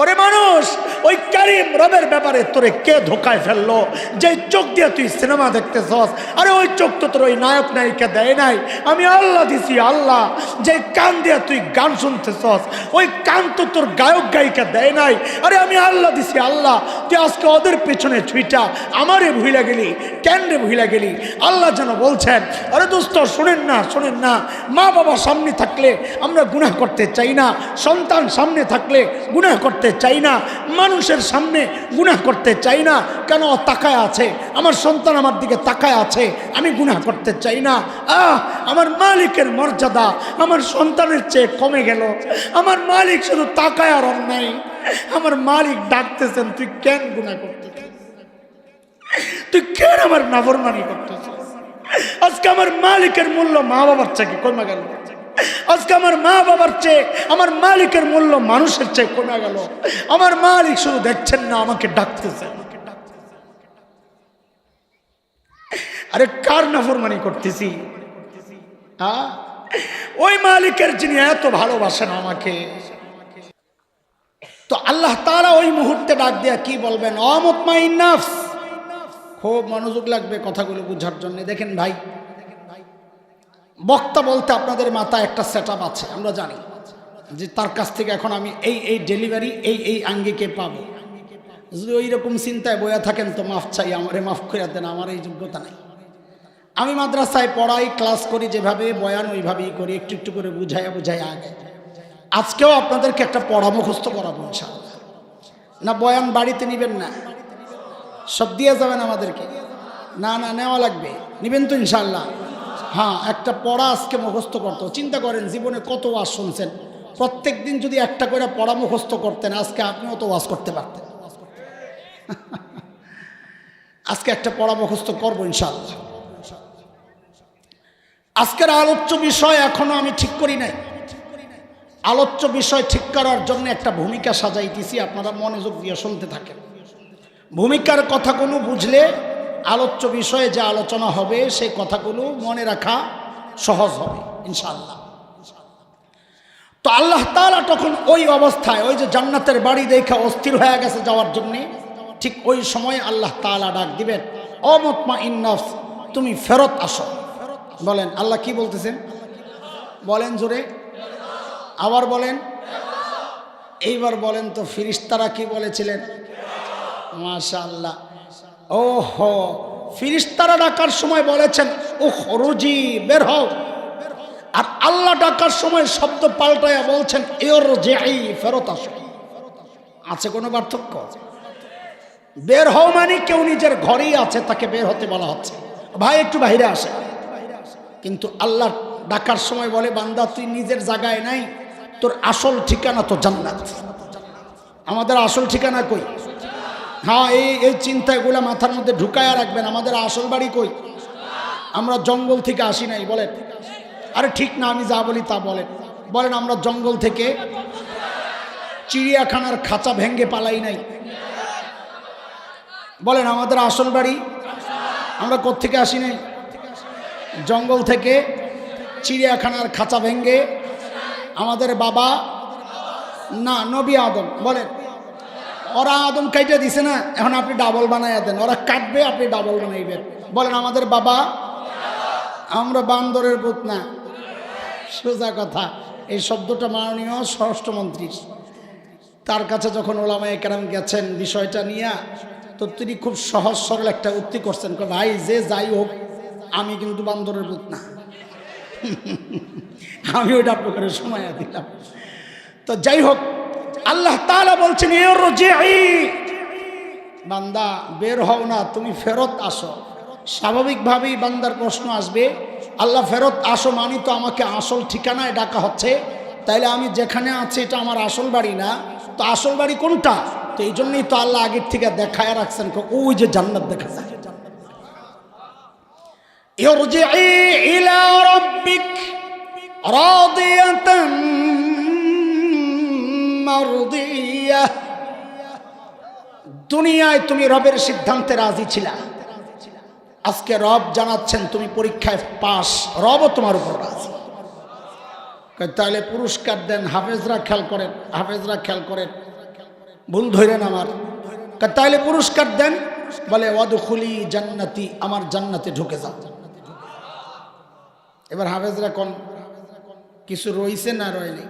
ওরে মানুষ, ওই কারিম রবের ব্যাপারে তোরে কে ধোকায় ফেললো? যে চোখ দিয়ে তুই সিনেমা দেখতেছস, আরে ওই চোখ তো তোর ওই নায়ক নায়িকা দেয় নাই, আমি আল্লাহ দিছি। আল্লাহ যে কান দিয়ে তুই গান শুনতেছস, ওই কান তো তোর গায়ক গায়িকা দেয় নাই, আরে আমি আল্লাহ দিছি। আল্লাহ তুই আজকে ওদের পেছনে ছুইটা আমারে ভুইলা গেলি, কেন রে ভুইলা গেলি? আল্লাহ যেন বলছেন, আরে দোস্ত শোনেন না, শোনেন না, মা বাবা সামনে থাকলে আমরা গুনাহ করতে চাই না, সন্তান সামনে থাকলে গুনাহ করতে চাই না, মানুষের সামনে গুনাহ করতে চাই না। কেন? তাকায় আছে, আমার সন্তান আমার দিকে তাকায় আছে, আমি গুনাহ করতে চাই না। আমার মালিকের মর্যাদা আমার সন্তানের চেয়ে কমে গেল। আমার মালিক শুধু তাকায় আর অন্যায়। আমার মালিক ডাকতেছেন, তুই কেন গুনাহ করতেছিস? তুই কেন আমার নাফরমানি করতেছিস? আজকে আমার মালিকের মূল্য মা বাবার চেয়ে কমে গেল। আজকে আমার মা বাবার চেয়ে আমার মালিকের মূল্য মানুষের চেয়ে কমে গেল। আমার মালিক শুধু দেখছেন না, আমাকে ডাকতেছেন। আরে কার নাফরমানি করতেছি? ওই মালিকের যিনি এত ভালোবাসেন আমাকে। তো আল্লাহ তাআলা ওই মুহূর্তে ডাক দিয়া কি বলবেন? অমুতমাইন নাফস। খুব মনোযোগ লাগবে কথাগুলো বুঝার জন্য। দেখেন ভাই, বক্তা বলতে আপনাদের মাথায় একটা সেটআপ আছে, আমরা জানি যে তার কাছ থেকে এখন আমি এই ডেলিভারি এই আঙ্গিকে পাবো। যদি ওই রকম চিন্তায় বয়া থাকেন তো মাফ চাই, আমারে মাফ করে দেন, আমার এই যোগ্যতা নেই। আমি মাদ্রাসায় পড়াই, ক্লাস করি, যেভাবে বয়ান ওইভাবেই করি, একটু একটু করে বুঝাইয়া আগে। আজকেও আপনাদেরকে একটা পড়া মুখস্থ করাবো ইনশাআল্লাহ। না বয়ান বাড়িতে নিবেন না, সব দিয়ে যাবেন আমাদেরকে? না না, নেওয়া লাগবে। নিবেন তো ইনশাআল্লাহ? হ্যাঁ, একটা পড়া আজকে মুখস্থ করতে। চিন্তা করেন জীবনে কত ওয়াজ শুনছেন, প্রত্যেক দিন যদি একটা করে পড়া মুখস্থ করতেন, আজকে আপনিও তো ওয়াজ করতে পারতেন। আজকে একটা পড়া মুখস্থ করবো ইনশাআল্লাহ। আজকের আলোচ্য বিষয় এখনো আমি ঠিক করি নাই। আলোচ্য বিষয় ঠিক করার জন্য একটা ভূমিকা সাজাইতেছি, আপনারা মনোযোগ দিয়ে শুনতে থাকেন। ভূমিকার কথাগুলো বুঝলে আলোচ্য বিষয়ে যে আলোচনা হবে সেই কথাগুলো মনে রাখা সহজ হবে ইনশাআল্লাহ। তো আল্লাহ তাআলা তখন ওই অবস্থায়, ওই যে জান্নাতের বাড়ি দেখা অস্থির হয়ে গেছে যাওয়ার জন্যে, ঠিক ওই সময় আল্লাহ তাআলা ডাক দিবেন, ও মুতমাইন নফস, তুমি ফেরত আসো। বলেন আল্লাহ কি বলতেছেন? বলেন জোরে, আবার বলেন। এইবার বলেন তো ফেরেশতারা কি বলেছিলেন? মাশাআল্লাহ। ওহো, ফেরেশতারা ডাকার সময় বলেছেন উখরুজি, বের হও। আর আল্লাহ ডাকার সময় শব্দ পাল্টায়া বলছেন ইরজিই, ফেরত আসো। আছে কোনো পার্থক্য? বের হও মানে কেউ নিজের ঘরেই আছে, তাকে বের হতে বলা হচ্ছে, ভাই একটু বাইরে আসে। কিন্তু আল্লাহ ডাকার সময় বলে, বান্দা তুই নিজের জায়গায় নাই, তোর আসল ঠিকানা তো জান্নাত। আমাদের আসল ঠিকানা কই? হ্যাঁ, এই চিন্তাগুলো মাথার মধ্যে ঢুকায়া রাখবেন। আমাদের আসল বাড়ি কই? আমরা জঙ্গল থেকে আসি নাই, বলেন। আরে ঠিক না, আমি যা বলি তা বলেন। বলেন আমরা জঙ্গল থেকে চিড়িয়াখানার খাঁচা ভেঙ্গে পালাই নাই। বলেন আমাদের আসল বাড়ি আমরা কোত্থেকে আসি নাই? জঙ্গল থেকে চিড়িয়াখানার খাঁচা ভেঙ্গে। আমাদের বাবা না, নবী আদম। বলেন ওরা আদম কাইটা দিছে না, এখন আপনি ডাবল বানাইয়া দেন। ওরা কাটবে, আপনি ডাবল বানাইবেন। বলেন আমাদের বাবা, আমরা বান্দরের পুত না। সোজা কথা। এই শব্দটা মাননীয় স্বরাষ্ট্রমন্ত্রীর, তার কাছে যখন ওলামায়ে কেরাম গেছেন বিষয়টা নিয়ে, তো তিনি খুব সহজ সরল একটা উক্তি করছেন, ভাই যে যাই হোক আমি কিন্তু বান্দরের পুত না। আমি ওইটা আপনাকে সময় দিলাম। তো যাই হোক, আল্লাহ তাআলা বলছেন ইরজিই, বান্দা বের হও না, তুমি ফেরত আসো। স্বাভাবিকভাবেই বান্দার প্রশ্ন আসবে, আল্লাহ ফেরত আসো মানি তো আমাকে আসল ঠিকানায় ডাকা হচ্ছে, তাইলে আমি যেখানে আছি এটা আমার আসল বাড়ি না, তো আসল বাড়ি কোনটা? তো এই জন্যই তো আল্লাহ আগের থেকে দেখায় রাখছেন, ওই যে জান্নাত দেখা যায়। ইরজিই ইলা রাব্বিক রাদিয়াতাম মারদিয়া। দুনিয়ায় তুমি রবের সিদ্ধান্তে রাজি ছিলা, আজকে রব জানাচ্ছেন তুমি পরীক্ষায় পাস, রবও তোমার উপর রাজি। তাহলে পুরস্কার দেন। হাফেজরা খেয়াল করেন, হাফেজরা খেয়াল করেন। ভুল ধরেন আমার, তাইলে পুরস্কার দেন, বলে ওয়াদখুলি জান্নাতি, আমার জান্নাতে ঢুকে যাও। এবার হাফেজরা কোন কিছু রইছে না রয়নি?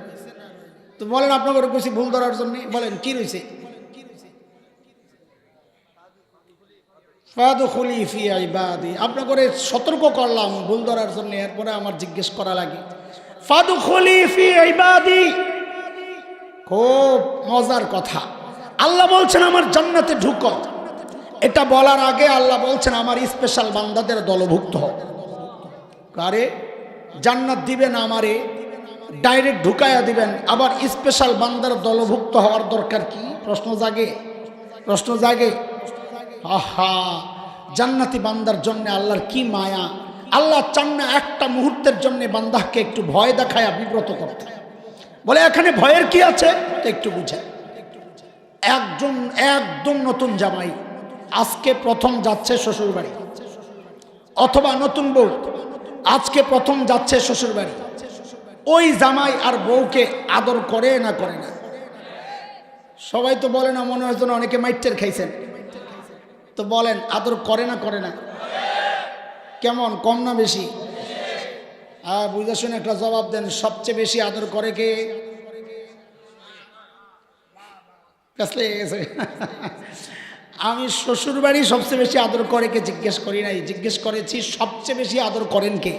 তো বলেন আপনাকে কইছি ভুল ধরার জন্য, বলেন কি রইছে? ফাদখুলি ফি ইবাদি, আপনাকে সতর্ক করলাম ভুল ধরার জন্য, এরপরে আমার জিজ্ঞেস করা লাগে ফাদখুলি ফি ইবাদি। খুব মজার কথা, আল্লাহ বলছেন আমার জান্নাতে ঢুকো। এটা বলার আগে আল্লাহ বলছেন আমার স্পেশাল বান্দাদের দলভুক্ত হও। কারে জান্নাত দিবেন? আমারে ডাইরেক্ট ঢুকাইয়া দিবেন, আবার স্পেশাল বান্দার দলভুক্ত হওয়ার দরকার কি? প্রশ্ন জাগে, প্রশ্ন জাগে। আহা, জান্নাতি বান্দার জন্য আল্লাহর কি মায়া! আল্লাহ চান না একটা মুহূর্তের জন্য বান্দাকে একটু ভয় দেখায়া বিব্রত করতে। বলে এখানে ভয়ের কি আছে? তো একটু বুঝে। একদম নতুন জামাই আজকে প্রথম যাচ্ছে শ্বশুর বাড়ি, অথবা নতুন বউ আজকে প্রথম যাচ্ছে শ্বশুর বাড়ি। ওই জামাই আর বউকে আদর করে না করে না? সবাই তো বলে না, মনে হয় যেন অনেকে মাইটের খাইছেন। তো বলেন আদর করে না করে না? কেমন, কম না বেশি? বুঝে শুনে একটা জবাব দেন। সবচেয়ে বেশি আদর করে কে? আমি শ্বশুর বাড়ি সবচেয়ে বেশি আদর করে কে জিজ্ঞেস করি নাই, জিজ্ঞেস করেছি সবচেয়ে বেশি আদর করেন কে?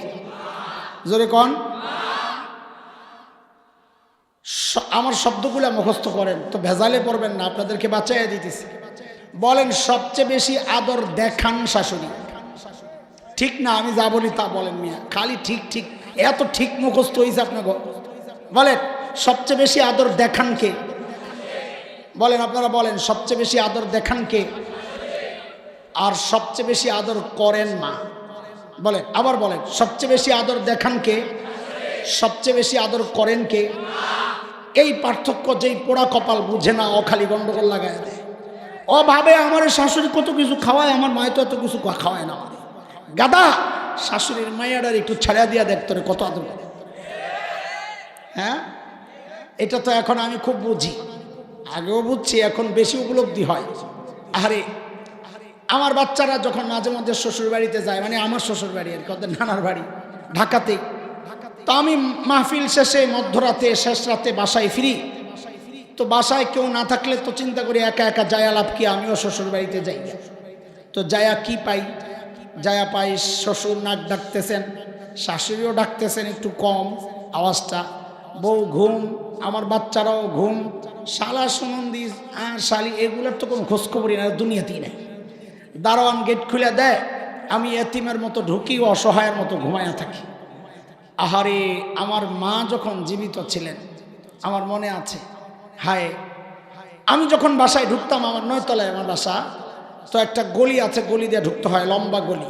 জোরে কন। আমার শব্দগুলো মুখস্থ করেন তো ভেজালে পড়বেন না, আপনাদেরকে বাঁচাইয়া দিতেছি। বলেন সবচেয়ে বেশি আদর দেখান শাশুড়ি, ঠিক না? আমি যা বলি তা বলেন মিয়া, খালি ঠিক ঠিক, এত ঠিক মুখস্থ হয়েছে আপনাকে। বলেন সবচেয়ে বেশি আদর দেখান কে? বলেন আপনারা বলেন সবচেয়ে বেশি আদর দেখান কে? আর সবচেয়ে বেশি আদর করেন মা। বলেন আবার বলেন সবচেয়ে বেশি আদর দেখান কে? সবচেয়ে বেশি আদর করেন কে? এই পার্থক্য যেই পোড়া কপাল বুঝে না, ও খালি গন্ডগোল লাগায় দেয়। ও ভাবে আমার শাশুড়ি কত কিছু খাওয়ায়, আমার মায় তো এত কিছু খাওয়ায় না। গাদা, শাশুড়ির মায়ের একটু ছাড়া দিয়া দেখতো রে কত আদর করে। হ্যাঁ, এটা তো এখন আমি খুব বুঝি, আগেও বুঝছি, এখন বেশি উপলব্ধি হয়। আরে আমার বাচ্চারা যখন মাঝে মধ্যে শ্বশুর বাড়িতে যায়, মানে আমার শ্বশুর বাড়ি আর কত নানার বাড়ি ঢাকাতে, তো আমি মাহফিল শেষে মধ্যরাতে শেষ রাতে বাসায় ফিরি। তো বাসায় কেউ না থাকলে তো চিন্তা করি একা একা যায়া লাভ কি, আমিও শ্বশুর বাড়িতে যাই। তো যায়া কি পাই? যায়া পাই শ্বশুর নাক ডাকতেছেন, শাশুড়িও ডাকতেছেন একটু কম আওয়াজটা, বউ ঘুম, আমার বাচ্চারাও ঘুম, শালা সুনন্দি আর শালি এগুলোর তো কোনো খোঁজখবরই না, দুনিয়াতেই নেই। দারোয়ান গেট খুলে দেয়, আমি এতিমের মতো ঢুকি, অসহায়ের মতো ঘুমায়া থাকি। আহারে, আমার মা যখন জীবিত ছিলেন আমার মনে আছে, হায়, আমি যখন বাসায় ঢুকতাম, আমার 9 তলায় আমার বাসা, তো একটা গলি আছে, গলি দিয়ে ঢুকতে হয়, লম্বা গলি।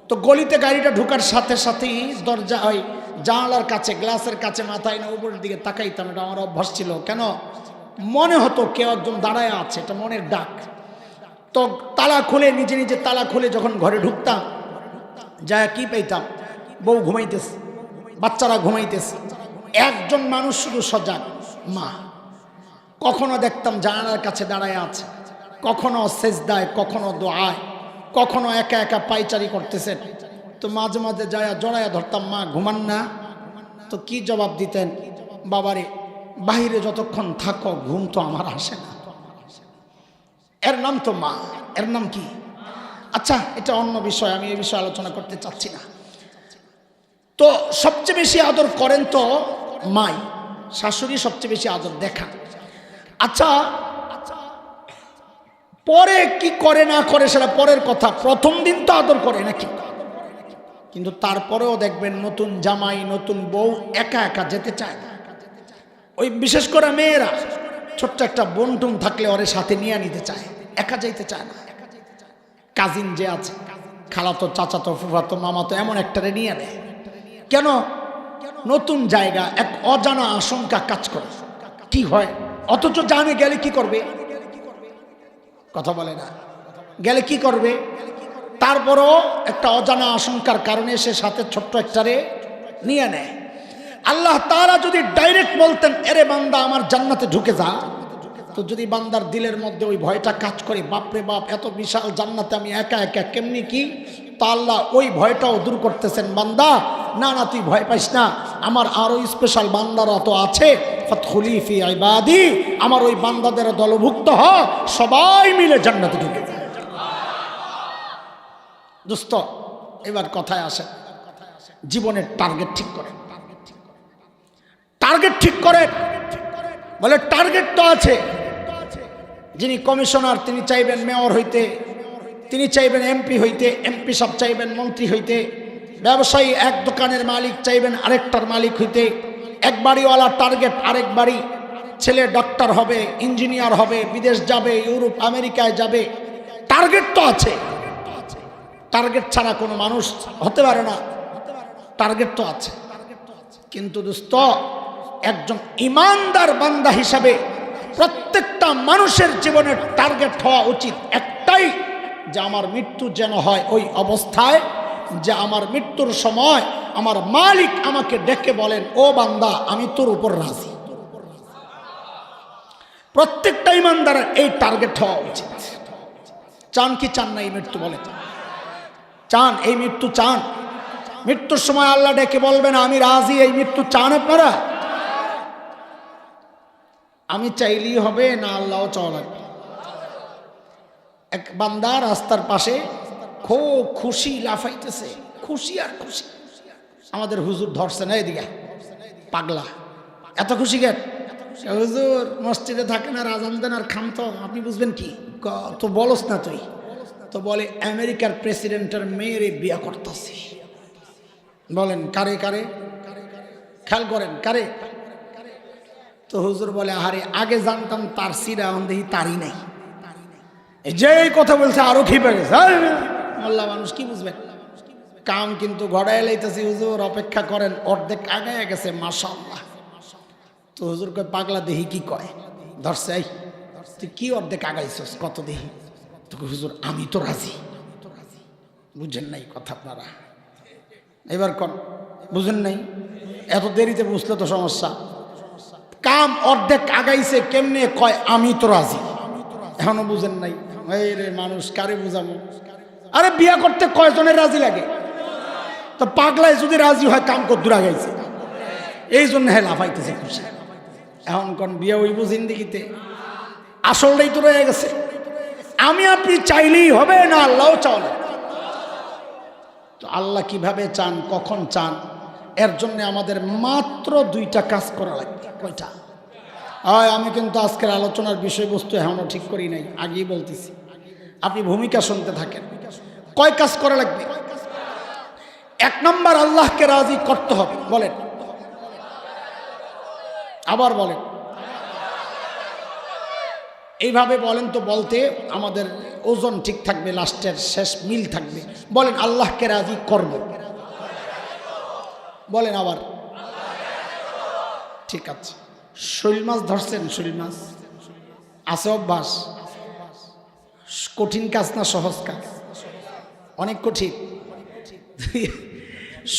তো গলিতে গাড়িটা ঢুকার সাথে সাথেই দরজা ওই জানালার কাছে, গ্লাসের কাছে মাথায় না উপরের দিকে তাকাইতাম। এটা আমার অভ্যাস ছিল। কেন? মনে হতো কেউ একজন দাঁড়ায় আছে, এটা মনের ডাক। তো তালা খুলে, নিজে নিজে তালা খুলে যখন ঘরে ঢুকতাম, যা কি পাইতাম, বউ ঘুমাইতেছে, বাচ্চারা ঘুমাইতেছে, একজন মানুষ শুধু সজাগ, মা। কখনো দেখতাম জানালার কাছে দাঁড়ায় আছে, কখনো সেজদায়, কখনো দোয়ায়, কখনো একা একা পাইচারি করতেছেন। তো মাঝে মাঝে যায় জড়াইয়া ধরতাম, মা ঘুমান না? তো কি জবাব দিতেন? বাবারে, বাহিরে যতক্ষণ থাকো ঘুম তো আমার আসে না। এর নাম তো মা, এর নাম কি? আচ্ছা, এটা অন্য বিষয়, আমি এই বিষয়ে আলোচনা করতে চাচ্ছি না। তো সবচেয়ে বেশি আদর করেন তো মাই, শাশুড়ি সবচেয়ে বেশি আদর দেখান। আচ্ছা, পরে কি করে না করে সেটা পরের কথা, প্রথম দিন তো আদর করে নাকি? কিন্তু তারপরেও দেখবেন নতুন জামাই, নতুন বউ একা একা যেতে চায় না। ওই বিশেষ করে মেয়েরা ছোট্ট একটা বোনটুন থাকলে ওরে সাথে নিয়ে নিতে চায়, একা যাইতে চায় না। কাজিন যে আছে, খালাতো, চাচাতো, ফুফাতো, মামাতো, এমন একটারে নিয়ে নেয়। কেন? নতুন জায়গা, এক অজানা আশঙ্কা কাজ করে। কি হয়? অথচ জানে গেলে কি করবে, কথা বলে না, গেলে কি করবে। তারপরও একটা অজানা আশঙ্কার কারণে সে সাথে ছোট্ট একটারে নিয়ে নেয়। আল্লাহ তাআলা যদি ডাইরেক্ট বলতেন, এরে বান্দা আমার জান্নাতে ঢুকে যা, তো যদি বান্দার দিলের মধ্যে ওই ভয়টা কাজ করে, বাপরে বাপ এত বিশাল জান্নাতে আমি একা একা কেমনি কি, তা আল্লাহ ওই ভয়টাও দূর করতেছেন, বান্দা না না তুই ভয় পাইস না, আমার আরো স্পেশাল বান্দারা তো আছে, ফাদখুলি ফি ইবাদি, আমার ওই বান্দাদের দলভুক্ত হ, সবাই মিলে জান্নাতে ঢুকে যায়। দোস্ত এবার কথায় আসে, জীবনের টার্গেট ঠিক করেন, টার্গেট ঠিক করেন। বলে টার্গেট তো আছে, যিনি কমিশনার তিনি চাইবেন মেয়র হইতে, তিনি চাইবেন এমপি হইতে, এমপি সব চাইবেন মন্ত্রী হইতে, ব্যবসায়ী এক দোকানের মালিক চাইবেন আরেকটার মালিক হইতে, এক বাড়িওয়ালা টার্গেট আরেক বাড়ি, ছেলে ডক্টর হবে, ইঞ্জিনিয়ার হবে, বিদেশ যাবে, ইউরোপ আমেরিকায় যাবে, টার্গেট তো আছে। টার্গেট ছাড়া কোনো মানুষ হতে পারে না, টার্গেট তো আছে। কিন্তু দোস্ত একজন ইমানদার বান্দা হিসাবে প্রত্যেকটা মানুষের জীবনের টার্গেট হওয়া উচিত একটাই, যে আমার মৃত্যু যেন হয় ওই অবস্থায় যে আমার মৃত্যুর সময় আমার মালিক আমাকে ডেকে বলেন, ও বান্দা আমি তোর উপর রাজি। প্রত্যেকটা ইমানদারের এই টার্গেট হওয়া উচিত। চান কি চান না এই মৃত্যু? বলে চান এই মৃত্যু? চান মৃত্যুর সময় আল্লাহ ডেকে বলবেন আমি রাজি, এই মৃত্যু চান আপনারা? আমি চাইলেই হবে না আল্লাহও চাওয়া লাগবে? এক বান্দা রাস্তার পাশে খুব খুশি লাফাইতেছে, খুশি আর খুশি। আমাদের হুজুর ধরছে না, এদিকে পাগলা, এত খুশি কেন? হুজুর মসজিদে থাকেন আর আজান দেন আর খান, তো আপনি বুঝবেন কি? তো বলস না তুই? তো বলে আমেরিকার প্রেসিডেন্টের মেয়েরে বিয়া করতেছি। বলেন কারে কারে? খেয়াল করেন কারে? তো হুজুর বলে আহারে আগে জানতাম তার সিরা, এখন দেখি তারই নাই। যেই কথা বলছে আরো খেপে গেছে। মোল্লা মানুষ কি বুঝবেন? কাম কিন্তু গড়ায় লাইতেছি হুজুর, অপেক্ষা করেন, অর্ধেক আগায় গেছে মাশাআল্লাহ। তো হুজুর কয় পাগলা দেহি কি কয়? ধরছে এই তুই কি অর্ধেক আগাইছস কত দেহি? তো হুজুর আমি তো রাজি। বুঝেন নাই কথা আপনারা? এবার কোন বুঝেন নাই? এত দেরিতে বুঝলে তো সমস্যা। কাম অর্ধেক আগাইছে, কেমনে কয় আমি তো রাজি? এখনো বুঝেন নাই? এই রে মানুষ কারে বুঝাবো? আরে বিয়া করতে কয়জনের রাজি লাগে? তো পাগলায় যদি রাজি হয় কাম কদ্দুর আগাইছে, এই জন্য হ্যাঁ লাফাইতেছে খুশি। এখন কোন বিয়া হইব জিন্দিগিতে? আসলটাই তো রয়ে গেছে। আমি আপনি চাইলেই হবে না আল্লাহও চান। তো আল্লাহ কিভাবে চান, কখন চান, এর জন্য আমাদের মাত্র দুইটা কাজ করা লাগবে। কয়টা? আমি কিন্তু আজকের আলোচনার বিষয়বস্তু এখনো ঠিক করি নাই, আগেই বলতেছি, আপনি ভূমিকা শুনতে থাকেন। কয় কাজ করা লাগবে? এক নম্বর আল্লাহকে রাজি করতে হবে। বলেন, আবার বলেন, এইভাবে বলেন তো বলতে আমাদের ওজন ঠিক থাকবে, লাস্টের শেষ মিল থাকবে। বলেন আল্লাহকে রাজি করব। বলেন আবার। ঠিক আছে। শৈল মাছ ধরছেন? শৈল মাছ আছে অভ্যাস? কঠিন কাজ না সহজ কাজ? অনেক কঠিন।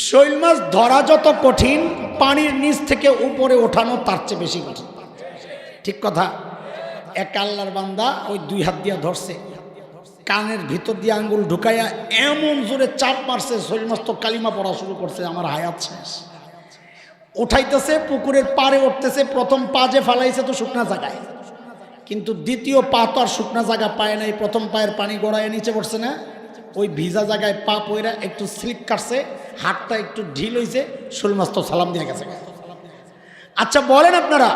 শৈল মাছ ধরা যত কঠিন, পানির নিচ থেকে উপরে ওঠানো তার চেয়ে বেশি কঠিন। ঠিক কথা। এক আল্লাহর বান্দা ওই দুই হাত দিয়া ধরছে, কানের ভিতর দিয়ে আঙ্গুল ঢুকাইয়া এমন জোরে চাপ মারছে, শৈল মাছ তো কালিমা পড়া শুরু করছে, আমার হায়াত শেষ। উঠাইতেছে, পুকুরের পাড়ে উঠতেছে, প্রথম পা যে ফালাইছে তো শুকনা জায়গায়, কিন্তু দ্বিতীয় পা তো আর শুকনা জায়গা পায় নাই, প্রথম পায়ের পানি গড়াইয়া নিচে পড়ছে না, ওই ভিজা জায়গায় পা পইরা একটু স্লিপ কাটছে, হাতটা একটু ঢিল হয়েছে, শৈল মাছ তো সালাম দিয়ে গেছে। আচ্ছা বলেন আপনারা,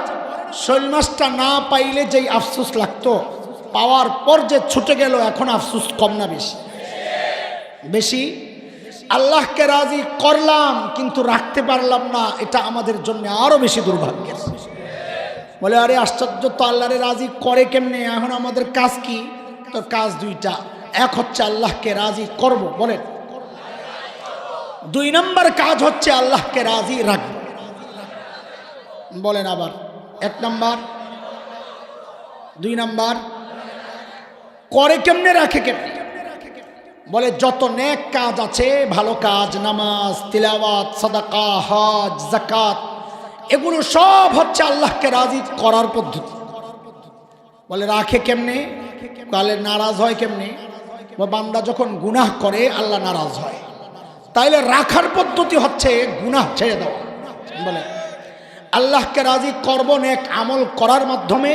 শৈল মাছটা না পাইলে যেই আফসোস লাগতো, পাওয়ার পর যে ছুটে গেল, এখন আফসোস কম না বেশি? বেশি। আল্লাহকে রাজি করলাম কিন্তু রাখতে পারলাম না, এটা আমাদের জন্য আরো বেশি দুর্ভাগ্যের। বলে আরে আশ্চর্য তো, আল্লাহরে রাজি করে কেমনে? এখন আমাদের কাজ কি? তো কাজ দুইটা। এক হচ্ছে আল্লাহকে রাজি করব, বলেন। দুই নম্বর কাজ হচ্ছে আল্লাহকে রাজি রাখব। বলেন আবার। এক নম্বর, দুই নম্বর। করে কেমনে, রাখে কেমনে? বলে যত নেক কাজ আছে, ভালো কাজ, নামাজ, তিলাওয়াত, সাদাকা, হজ, যাকাত, এগুলো সব হচ্ছে আল্লাহকে রাজি করার পদ্ধতি। বলে রাখে কেমনে? বলে নারাজ হয় কেমনে? বান্দা যখন গুনাহ করে আল্লাহ নারাজ হয়। তাইলে রাখার পদ্ধতি হচ্ছে গুনাহ ছেড়ে দেওয়া। বলে আল্লাহকে রাজি করব নেক আমল করার মাধ্যমে,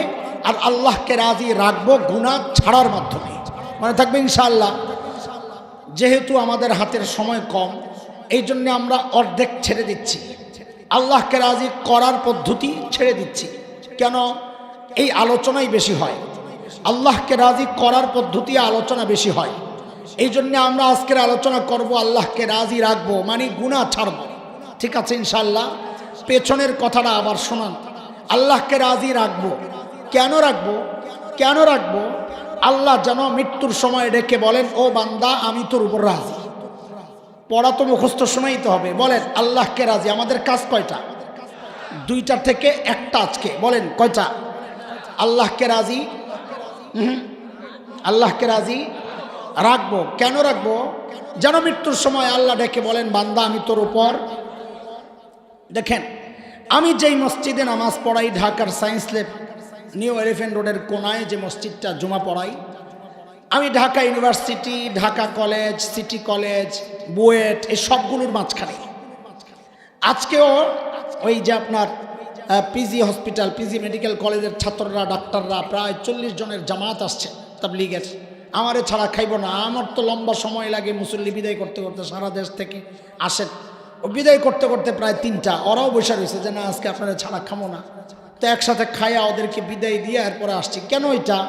আর আল্লাহকে রাজি রাখবো গুনাহ ছাড়ার মাধ্যমে। মনে থাকবে ইনশাআল্লাহ। যেহেতু আমাদের হাতের সময় কম, এই জন্য আমরা অর্ধেক ছেড়ে দিচ্ছি, আল্লাহকে রাজি করার পদ্ধতি ছেড়ে দিচ্ছি। কেন? এই আলোচনাই বেশি হয়, আল্লাহকে রাজি করার পদ্ধতি আলোচনা বেশি হয়। এই জন্য আমরা আজকের আলোচনা করব আল্লাহকে রাজি রাখবো, মানে গুনাহ ছাড়বো। ঠিক আছে ইনশাআল্লাহ। পেছনের কথাটা আবার শোনান। আল্লাহকে রাজি রাখবো, কেন রাখবো? কেন রাখবো? আল্লাহ যেন মৃত্যুর সময় ডেকে বলেন, ও বান্দা আমি তোর উপর রাজি। পড়া তো মুখস্থ শোনাইতে হবে। বলেন আল্লাহকে রাজি। আমাদের কাজ কয়টা? দুইটা থেকে একটা। আজকে বলেন কয়টা? আল্লাহকে রাজি, আল্লাহকে রাজি রাখবো। কেন রাখবো? যেন মৃত্যুর সময় আল্লাহ ডেকে বলেন, বান্দা আমি তোর উপর। দেখেন, আমি যেই মসজিদে নামাজ পড়াই, ঢাকার সায়েন্স ল্যাব নিউ এলিফ্যান্ট রোডের কোনায় যে মসজিদটা জুমা পড়াই, আমি Dhaka university, Dhaka college, city college, BUET, এই সবগুলোর মাঝখানে। আজকেও ওই যে আপনার পিজি হসপিটাল, পিজি মেডিকেল কলেজের ছাত্ররা, ডাক্তাররা প্রায় 40 জনের জামাত আসছে তাবলীগের। আমারে ছাড়া খাইব না। আমার তো লম্বা সময় লাগে মুসল্লি বিদায় করতে করতে, সারা দেশ থেকে আসেন। ও বিদায় করতে করতে প্রায় 3টা। ওরাও বসে রয়েছে যে না আজকে আপনারা ছাড়া খামো না। তো একসাথে খাইয়া ওদেরকে বিদায় দিয়ে এরপরে আসছি। কেন এটা?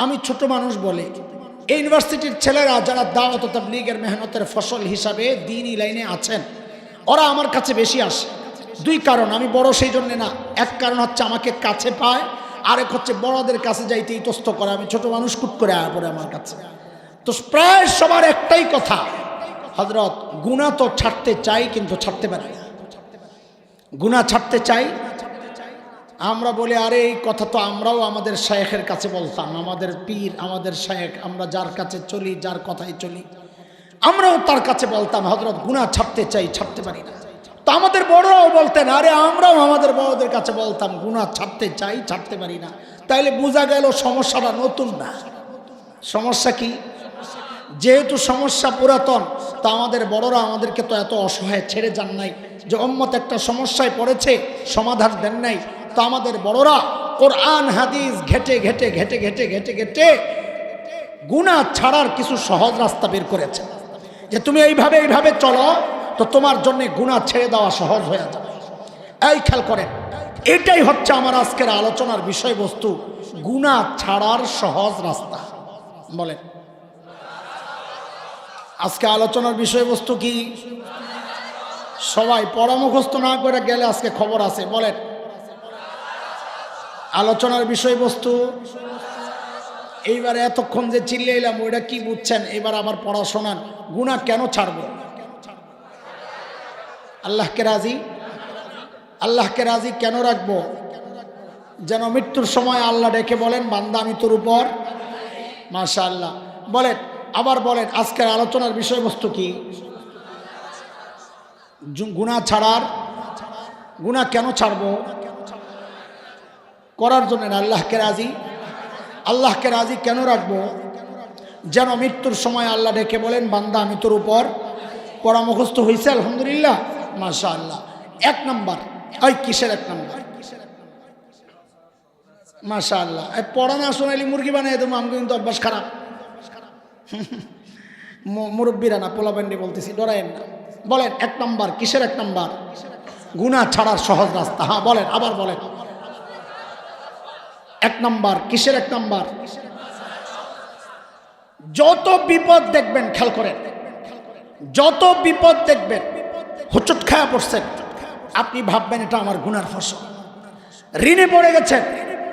আমি ছোট মানুষ বলে এই ইউনিভার্সিটির ছেলেরা যারা দাওয়াত তাবলীগের মেহনতের ফসল হিসাবে দ্বীনি লাইনে আছেন, ওরা আমার কাছে বেশি আসে। 2 কারণ। আমি বড় সেই জন্যে না। এক কারণ হচ্ছে আমাকে কাছে পায়, আরেক হচ্ছে বড়দের কাছে যাইতে ইতস্ত করে। আমি ছোট মানুষ কুট করে আয়া পড়ে আমার কাছে। তো প্রায় সবার একটাই কথা, হযরত গুনাহ তো ছাড়তে চাই কিন্তু ছাড়তে পারি না। গুনাহ ছাড়তে চাই। আমরা বলি আরে এই কথা তো আমরাও আমাদের শায়েখের কাছে বলতাম, আমাদের পীর, আমাদের শায়েখ, আমরা যার কাছে চলি, যার কথাই চলি, আমরাও তার কাছে বলতাম হযরত গুনাহ ছাড়তে চাই, ছাড়তে পারি না। তো আমাদের বড়রাও বলতেন, আরে আমরাও আমাদের বড়দের কাছে বলতাম গুনাহ ছাড়তে চাই, ছাড়তে পারি না। তাইলে বোঝা গেল সমস্যাটা নতুন না। সমস্যা কি? যেহেতু সমস্যা পুরাতন, তা আমাদের বড়রা আমাদেরকে তো এত অসহায় ছেড়ে যান নাই যে উম্মত একটা সমস্যায় পড়েছে সমাধান দেন নাই। তো আমাদের বড়রা কোরআন হাদিস ঘেটে ঘেটে ঘেটে ঘেটে ঘেটে ঘেটে গুনাহ ছাড়ার কিছু সহজ রাস্তা বের করেছে, যে তুমি এইভাবে এইভাবে চলো তো তোমার জন্য গুনাহ ছেড়ে দেওয়া সহজ হয়ে যাবে। এই খেয়াল করেন, এটাই হচ্ছে আমার আজকের আলোচনার বিষয়বস্তু, গুনাহ ছাড়ার সহজ রাস্তা। বলেন আজকে আলোচনার বিষয়বস্তু কি? সবাই পরামর্শ না করে গেলে আজকে খবর আছে। বলেন আলোচনার বিষয়বস্তু। এইবারে এতক্ষণ যে চিল্লাইলাম ওইটা কি বুঝছেন? এবার আবার পড়া শোনান। গুনাহ কেন ছাড়বো? আল্লাহকে রাজি, আল্লাহকে রাজি কেন রাখবো? যেন মৃত্যুর সময় আল্লাহ ডেকে বলেন, বান্দা আমি তোর উপর। মাশাআল্লাহ। বলেন আবার বলেন আজকের আলোচনার বিষয়বস্তু কি? গুনাহ ছাড়ার। গুনাহ কেন ছাড়বো? করার জন্য না, আল্লাহকে রাজি। আল্লাহকে রাজি কেন রাখবো? যেন মৃত্যুর সময় আল্লাহ ডেকে বলেন, বান্দা আমি তোর উপর। পড়া মুখস্থ হয়েছে আলহামদুলিল্লাহ, মাশাআল্লাহ। 1 নম্বর। ওই কিসের 1 নম্বর? মাশাআল্লাহ। এই পড়া না শোনাইলে মুরগি বানাই দেবো। আমি কিন্তু অভ্যাস খারাপ। মুরব্বীরা না, পোলাবেন্ডি বলতেছি, ডরায়েন না। বলেন 1 নম্বর। কিসের 1 নম্বর? গুনাহ ছাড়ার সহজ রাস্তা। হ্যাঁ বলেন, আবার বলেন 1 নম্বর। কিসের 1 নম্বর? যত বিপদ দেখবেন, খেয়াল করেন, যত বিপদ দেখবেন, হুচট খায়া পড়ছেন, আপনি ভাববেন এটা আমার গুনার ফসল। ঋণে পড়ে গেছেন,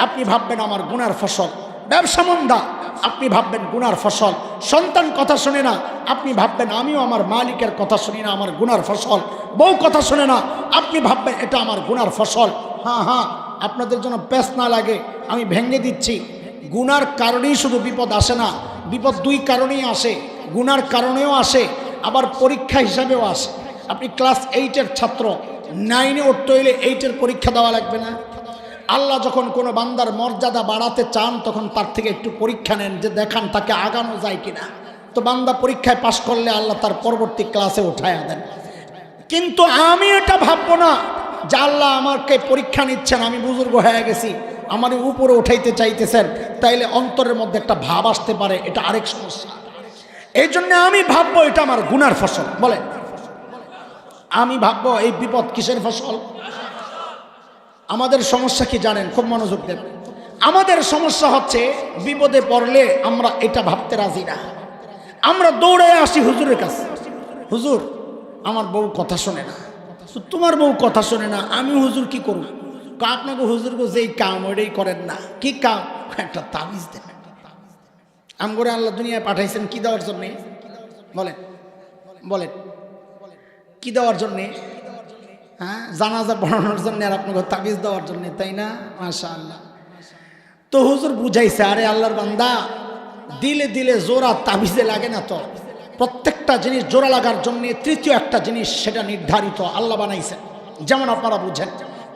আপনি ভাববেন আমার গুনার ফসল। ব্যবসা মন্দা, আপনি ভাববেন গুনার ফসল। সন্তান কথা শুনে না, আপনি ভাববেন আমিও আমার মালিকের কথা শুনি না, আমার গুনার ফসল। বউ কথা শুনে না, আপনি ভাববেন এটা আমার গুনার ফসল। হ্যাঁ হ্যাঁ, আপনাদের জন্য পেশ না লাগে আমি ভেঙে দিচ্ছি। গুনার কারণেই শুধু বিপদ আসে না, বিপদ 2 কারণেই আসে। গুনার কারণেও আসে, আবার পরীক্ষা হিসাবেও আসে। আপনি ক্লাস 8-এর ছাত্র, 9-এ উঠতে হইলে 8-এর পরীক্ষা দেওয়া লাগবে না? আল্লাহ যখন কোনো বান্দার মর্যাদা বাড়াতে চান তখন তার থেকে একটু পরীক্ষা নেন, যে দেখান তাকে আগানো যায় কিনা। তো বান্দা পরীক্ষায় পাশ করলে আল্লাহ তার পরবর্তী ক্লাসে উঠায়া দেন। কিন্তু আমি এটা ভাববো না যে আল্লাহ আমাকে পরীক্ষা নিচ্ছেন, আমি বুজুর্গ হয়ে গেছি, আমার উপরে উঠাইতে চাইতেছেন, তাইলে অন্তরের মধ্যে একটা ভাব আসতে পারে, এটা আরেক সমস্যা। এই জন্য আমি ভাববো এটা আমার গুনার ফসল। বলেন, আমি ভাববো এই বিপদ কিসের ফসল? আমাদের সমস্যা কি জানেন? খুব মনোযোগ দেন। আমাদের সমস্যা হচ্ছে বিপদে পড়লে আমরা এটা ভাবতে রাজি না। আমরা দৌড়ে আসি হুজুরের কাছে, হুজুর আমার বউ কথা শোনে না। তোমার বউ কথা শোনে না, আমি হুজুর কি করব? আপনাকে হুজুর যেই কাম ওইটাই করেন না। কি কাম? একটা তাবিজ দেন। আমগরে আল্লাহ দুনিয়ায় পাঠাইছেন কি দেওয়ার জন্যে? বলেন বলেন, কি দেওয়ার জন্যে? হ্যাঁ, জানাজা পড়ানোর জন্য আর আপনাকে তাবিজ দেওয়ার জন্য, তাই না? মাশাআল্লাহ। তো হুজুর বুঝাইছে, আরে আল্লাহর বান্দা, দিলে দিলে জোড়া তাবিজে লাগে না। তো প্রত্যেকটা জিনিস জোড়া লাগার জন্য তৃতীয় একটা জিনিস সেটা নির্ধারিত আল্লাহ বানাইছেন। যেমন আপনারা বুঝেন,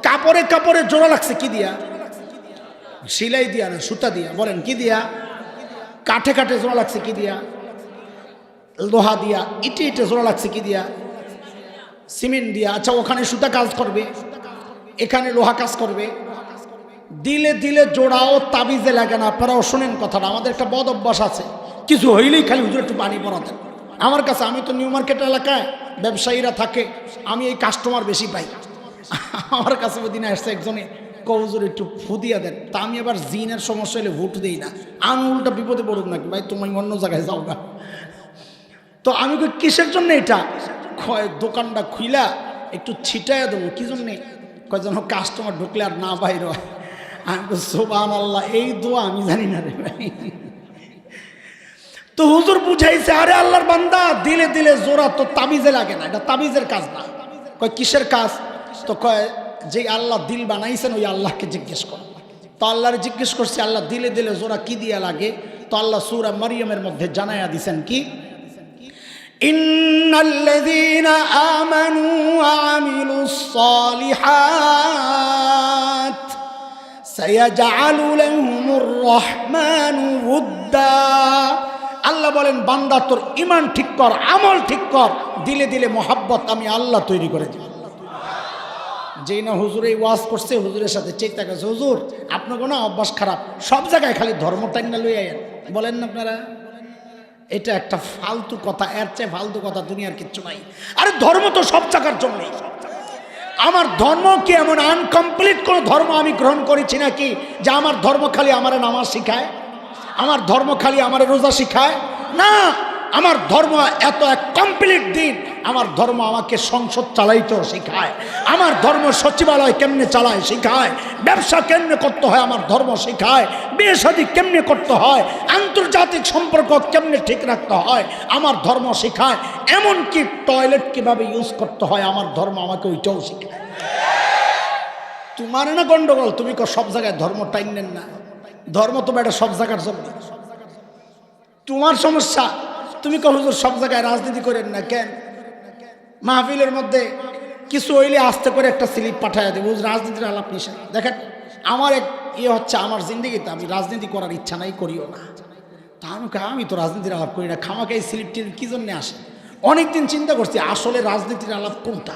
কাপড়ে কাপড়ে জোড়া লাগছে কি দিয়া? সিলাই দিয়া না, সুতা দিয়া। বলেন কি দিয়া? কাঠে কাঠে জোড়া লাগছে কি দিয়া? লোহা দিয়া। ইটে ইটে জোড়া লাগছে কি দিয়া? সিমেন্ট দিয়া। আচ্ছা, ওখানে সুতা কাজ করবে, এখানে লোহা কাজ করবে। দিলে দিলে জোড়াও তাবিজে লাগে না। আপনারাও শোনেন কথাটা। আমাদের একটা বদ অভ্যাস আছে, কিছু হইলেই খালি হুজুর একটু পানি পড়াতেন। আমার কাছে, আমি তো নিউ মার্কেট এলাকায়, ব্যবসায়ীরা থাকে, আমি এই কাস্টমার বেশি পাই। আমার কাছে ওই দিনে আসছে একজনে, হুজুর একটু ফু দিয়া দেন। তা আমি আবার জিনের সমস্যা হলে ভোট দিই না, আমি উল্টা বিপদে পড়ুক নাকি, ভাই তুমি অন্য জায়গায় যাও না। তো আমি কই কিসের জন্য এটা? দোকানটা খুইলা একটু ছিটাইয়া দেবো। কি জন্যে? কয় যেন কাস্টমার ঢুকলে আর না বাইর হয়। আমি তো সুবহানাল্লাহ, এই দোয়া আমি জানি না রে ভাই। তো হুজুর বুঝাইছে, আরে আল্লাহর বান্দা, দিলে দিলে জোড়া তো তাবিজে লাগে না, এটা তাবিজের কাজ না। কয় কিসের কাজ? তো কয় যে আল্লাহ দিল বানাইছেন ওই আল্লাহকে জিজ্ঞেস কর। তো আল্লাহরে জিজ্ঞেস করছে, আল্লাহ দিলে দিলে জোড়া কি দিয়া লাগে? তো আল্লাহ সূরা মারিয়ামের মধ্যে জানায়া দিছেন কি, ইন্নাল্লাযীনা আমানু ওয়া আমিলুস সালিহাত সায়াজআলু লাহুমুর রাহমানু উদ্দা। আল্লাহ বলেন, বান্দা তোর ঈমান ঠিক কর, আমল ঠিক কর, দিলে দিলে মোহাব্বত আমি আল্লাহ তৈরি করে দিব। যেই না হুজুর এই ওয়াজ করছে, হুজুরের সাথে চেষ্টা করছে, হুজুর আপনাকে না অভ্যাস খারাপ, সব জায়গায় খালি ধর্ম টাইনা লই আইন। বলেন না আপনারা? এটা একটা ফালতু কথা, এর চেয়ে ফালতু কথা দুনিয়ার কিচ্ছু নাই। আরে ধর্ম তো সব জায়গার জন্যই। আমার ধর্ম কি এমন আনকমপ্লিট কোন ধর্ম আমি গ্রহণ করেছি নাকি যে আমার ধর্ম খালি আমারে নামাজ শিখায়, আমার ধর্ম খালি আমারে রোজা শিখায়? না, আমার ধর্ম এত এক কমপ্লিট দিন। আমার ধর্ম আমাকে সংসদ চালাইতেও শিখায়, আমার ধর্ম সচিবালয় কেমনে চালায় শিখায়, ব্যবসা কেমনে করতে হয় আমার ধর্ম শিখায়, বিয়ে শাদী কেমনে করতে হয়, আন্তর্জাতিক সম্পর্ক কেমনে ঠিক রাখতে হয় আমার ধর্ম শিখায়, এমনকি টয়লেট কিভাবে ইউজ করতে হয় আমার ধর্ম আমাকে ওইটাও শিখায়। তোমার না গন্ডগোল, তুমি সব জায়গায় ধর্ম টাইনেন না। ধর্ম তো এটা সব জায়গার জন্য। তোমার সমস্যা, তুমি হুজুর সব জায়গায় রাজনীতি করেন না কেন? মাহফিলের মধ্যে কিছু হইলে আস্তে করে একটা স্লিপ পাঠাইয়া দেবো, রাজনীতির আলাপ নিষেধ। দেখেন, আমার এক হচ্ছে, আমার জিন্দগিতে আমি রাজনীতি করার ইচ্ছা নাই, করিও না। তা আমি তো রাজনীতির আলাপ করি না, খামাকে এই স্লিপটির কী জন্যে আসে? অনেকদিন চিন্তা করছি আসলে রাজনীতির আলাপ কোনটা।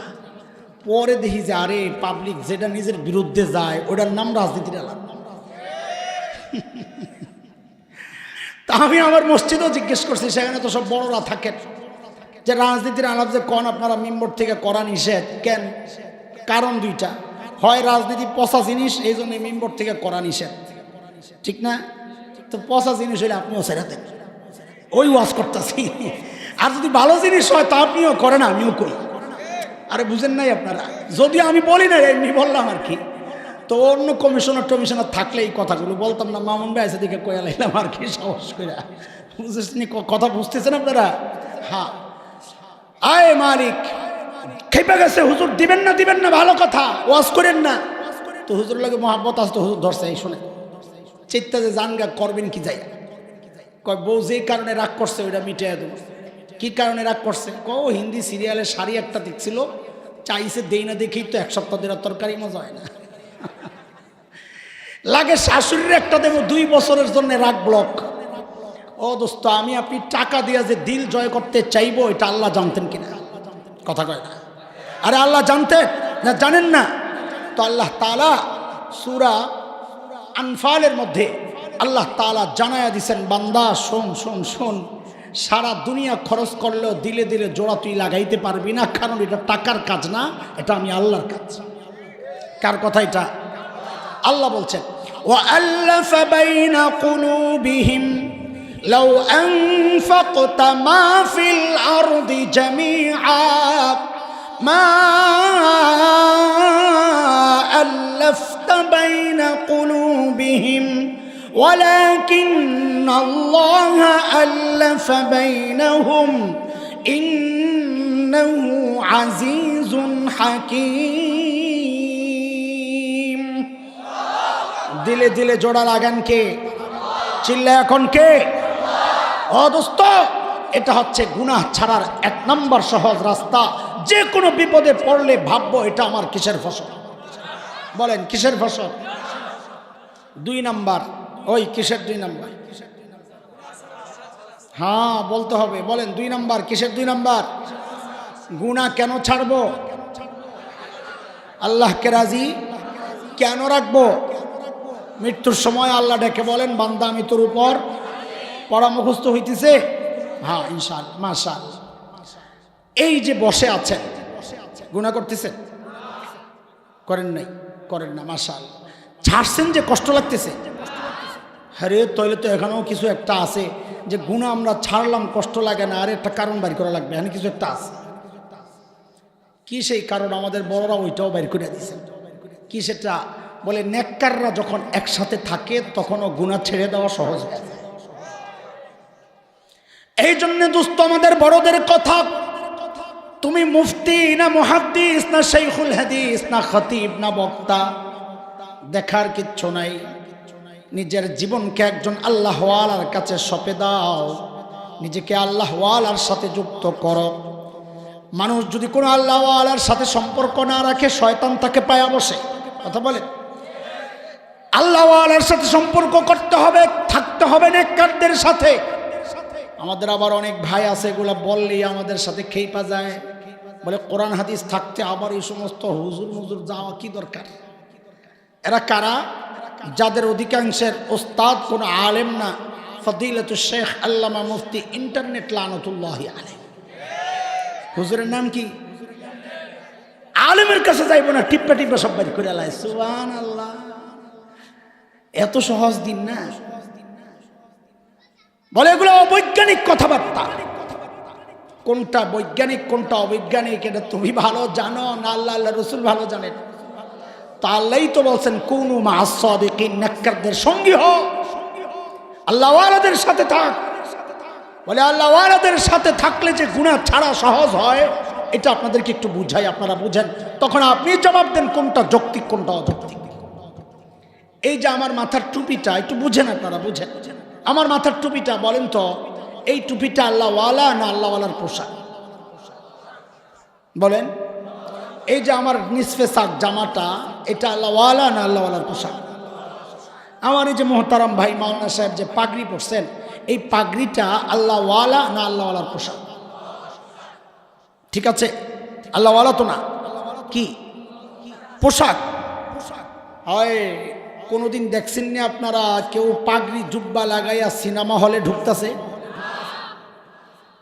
পরে দেখি যে আরে পাবলিক যেটা নিজের বিরুদ্ধে যায় ওটার নাম রাজনীতির আলাপ। তা আমি আমার মসজিদেও জিজ্ঞেস করছি, সেখানে তো সব বড়রা থাকেন, যে রাজনীতির আলাপ যে কোন আপনারা মেম্বর থেকে করা নিষেধ কেন? কারণ দুইটা, হয় রাজনীতি পচা জিনিস, এই জন্য মেম্বর থেকে করা নিষেধ, ঠিক না? তো পচা জিনিস হইলে আপনিও সেরাতেন, ওই ওয়াজ করতেছি। আর যদি ভালো জিনিস হয় তা আপনিও করেন, আমিও করি। আরে বুঝেন নাই আপনারা? যদিও আমি বলি না, এমনি বললাম আর কি। তো অন্য টমিশনার থাকলে এই কথাগুলো বলতাম না। মামুন ভাই আছে দিকে কয়া লাইলাম আর কি, সাহস করে। বুঝতেছেন কথা? বুঝতেছেন আপনারা? হ্যাঁ, আয় মালিক খেপে গেছে, হুজুর দিবেন না ভালো কথা, ওয়াজ করেন না। তো হুজুর লাগে মহাব্বত আসতো, হুজুর ধরছে, এই শোনে চিত্তা যে জানগা করবেন কি যাই। কয় বউ যে কারণে রাগ করছে ওইটা মিটাইয়া দেবো। কি কারণে রাগ করছে? হিন্দি সিরিয়ালে শাড়ি একটা দেখছিল, চাইছে দেই না দেখেই তো এক সপ্তাহ ধরে তরকারি মজা হয় না। লাগে শাশুড়ির একটা দেবো 2 বছরের জন্য রাগ ব্লক। ও দোস্ত, আমি আপনি টাকা দিয়ে যে দিল জয় করতে চাইবো এটা আল্লাহ জানতেন কিনা? কথা কয় না। আরে আল্লাহ জানতেন না? জানেন না তো আল্লাহ তাআলা সূরা আনফালের মধ্যে আল্লাহ তাআলা জানায়া দিছেন, বান্দা শোন শোন শোন, সারা দুনিয়া খরচ করলেও দিলে দিলে জোড়া তুই লাগাইতে পারবি না, কারণ এটা টাকার কাজ না, এটা আমি আল্লাহর কাজ। কার কথা এটা? আল্লাহ বলছেন, ওয়াআল্লাফা বাইনা কুলুবিহিম লাউ আনফাকতা মা ফিল আরদি জামিআ মা আল্লাফতা বাইনা কুলুবিহিম ولكن الله ألف بينهم إنه عزيز حكيم। দিলে দিলে জোড়া লাগান কে? চিল্লা এখন কে? ও দোস্ত, এটা হচ্ছে গুনাহ ছাড়ার 1 নম্বর সহজ রাস্তা। যে কোনো বিপদে পড়লে ভাববো এটা আমার কিসের ফসল? বলেন কিসের ফসল? 2 নাম্বার, ওই কিসের 2 নাম্বার? হ্যাঁ বলতে হবে, বলেন 2 নাম্বার কিসের? 2 নাম্বার গুনাহ কেন ছাড়বো? আল্লাহকে রাজি কেন রাখবো? মৃত্যুর সময় আল্লাহ ডেকে বলেন, বান্দা আমি তোর উপর পড়া মুখস্থ হইতেছে। হ্যাঁ ইনশাআল্লাহ, মাশাআল্লাহ। এই যে বসে আছেন, গুনাহ করতেছেন? করেন নাই? করেন না, মাশাআল্লাহ। ছাড়ছেন যে কষ্ট লাগতেছে? আরে তাইলে তো এখানেও কিছু একটা আছে যে গুনাহ আমরা ছাড়লাম কষ্ট লাগে না, আর একটা কারণ বের করা লাগবে, এখানে কিছু একটা আছে। কি সেই কারণ? আমাদের বড়রা ওইটাও বের করে দিয়েছেন। কি সেটা? বলে নেককাররা যখন একসাথে থাকে তখনও গুনাহ ছেড়ে দেওয়া সহজ হয়। এই জন্য দোস্ত, আমাদের বড়দের কথা, তুমি মুফতি না মুহাদ্দিস না শাইখুল হাদিস না খতিব না বক্তা, দেখার কিচ্ছু নাই। নিজের জীবনকে একজন আল্লাহওয়ালার কাছে সঁপে দাও, নিজেকে আল্লাহওয়ালার সাথে যুক্ত করো। মানুষ যদি কোনো আল্লাহওয়ালার সাথে সম্পর্ক না রাখে, শয়তান তাকে পায়া বসে। কথা বলে, আল্লাহওয়ালার সাথে সম্পর্ক করতে হবে, থাকতে হবে নেককারদের সাথে। আমাদের আবার অনেক ভাই আছে, এগুলা বললেই আমাদের সাথে খেইপা যায়, বলে কোরআন হাদিস থাকতে আবার এই সমস্ত হুজুর মুজুর যাওয়া কি দরকার? এরা কারা? যাদের অধিকাংশের ওস্তাদ কোন আলেম না, ফদিলাতুল শেখ আল্লামা মুফতি ইন্টারনেট লানাতুল্লাহি আলাইহি। হুজুরের নাম কি? আলেমের কাছে যাইব না, টিপ্পা টিপ্পা সব বাড়ি করে আলাই। সুবহানাল্লাহ, এত সহজ দিন না। বলে এগুলো অবৈজ্ঞানিক কথাবার্তা। কোনটা বৈজ্ঞানিক কোনটা অবৈজ্ঞানিক এটা তুমি ভালো জানো না আল্লাহ আল্লাহ রসুল ভালো জানেন? তা আল্লাহই তো বলছেন, কুনু মা'আস সাদিকিন, নেককারদের সঙ্গী হও, আল্লাহওয়ালাদের সাথে থাক। বলে আল্লাহওয়ালাদের সাথে থাকলে যে গুনাহ ছাড়া সহজ হয়, এটা আপনাদেরকে একটু বুঝাই, আপনারা বুঝেন, তখন আপনি জবাব দেন কোনটা যৌক্তিক কোনটা অযৌক্তিক। এই যে আমার মাথার টুপিটা একটু বুঝেন, আপনারা বুঝেন আমার মাথার টুপিটা, বলেন তো এই টুপিটা আল্লাহওয়ালা না আল্লাহওয়ালার পোশাক? বলেন। এই যে আমার নিসফে সাক জামাটা, এটা আল্লাহওয়ালা না আল্লাহওয়ালার পোশাক? আমার এই যে মোহতারাম ভাই মাওলানা সাহেব যে পাগড়ি পরছেন, এই পাগড়িটা আল্লাহওয়ালা না আল্লাহওয়ালার পোশাক? ঠিক আছে, আল্লাহওয়ালা তো না, কি পোশাক হয়? কোনোদিন দেখছেন না আপনারা কেউ পাগড়ি জুব্বা লাগাইয়া সিনেমা হলে ঢুকতেছে?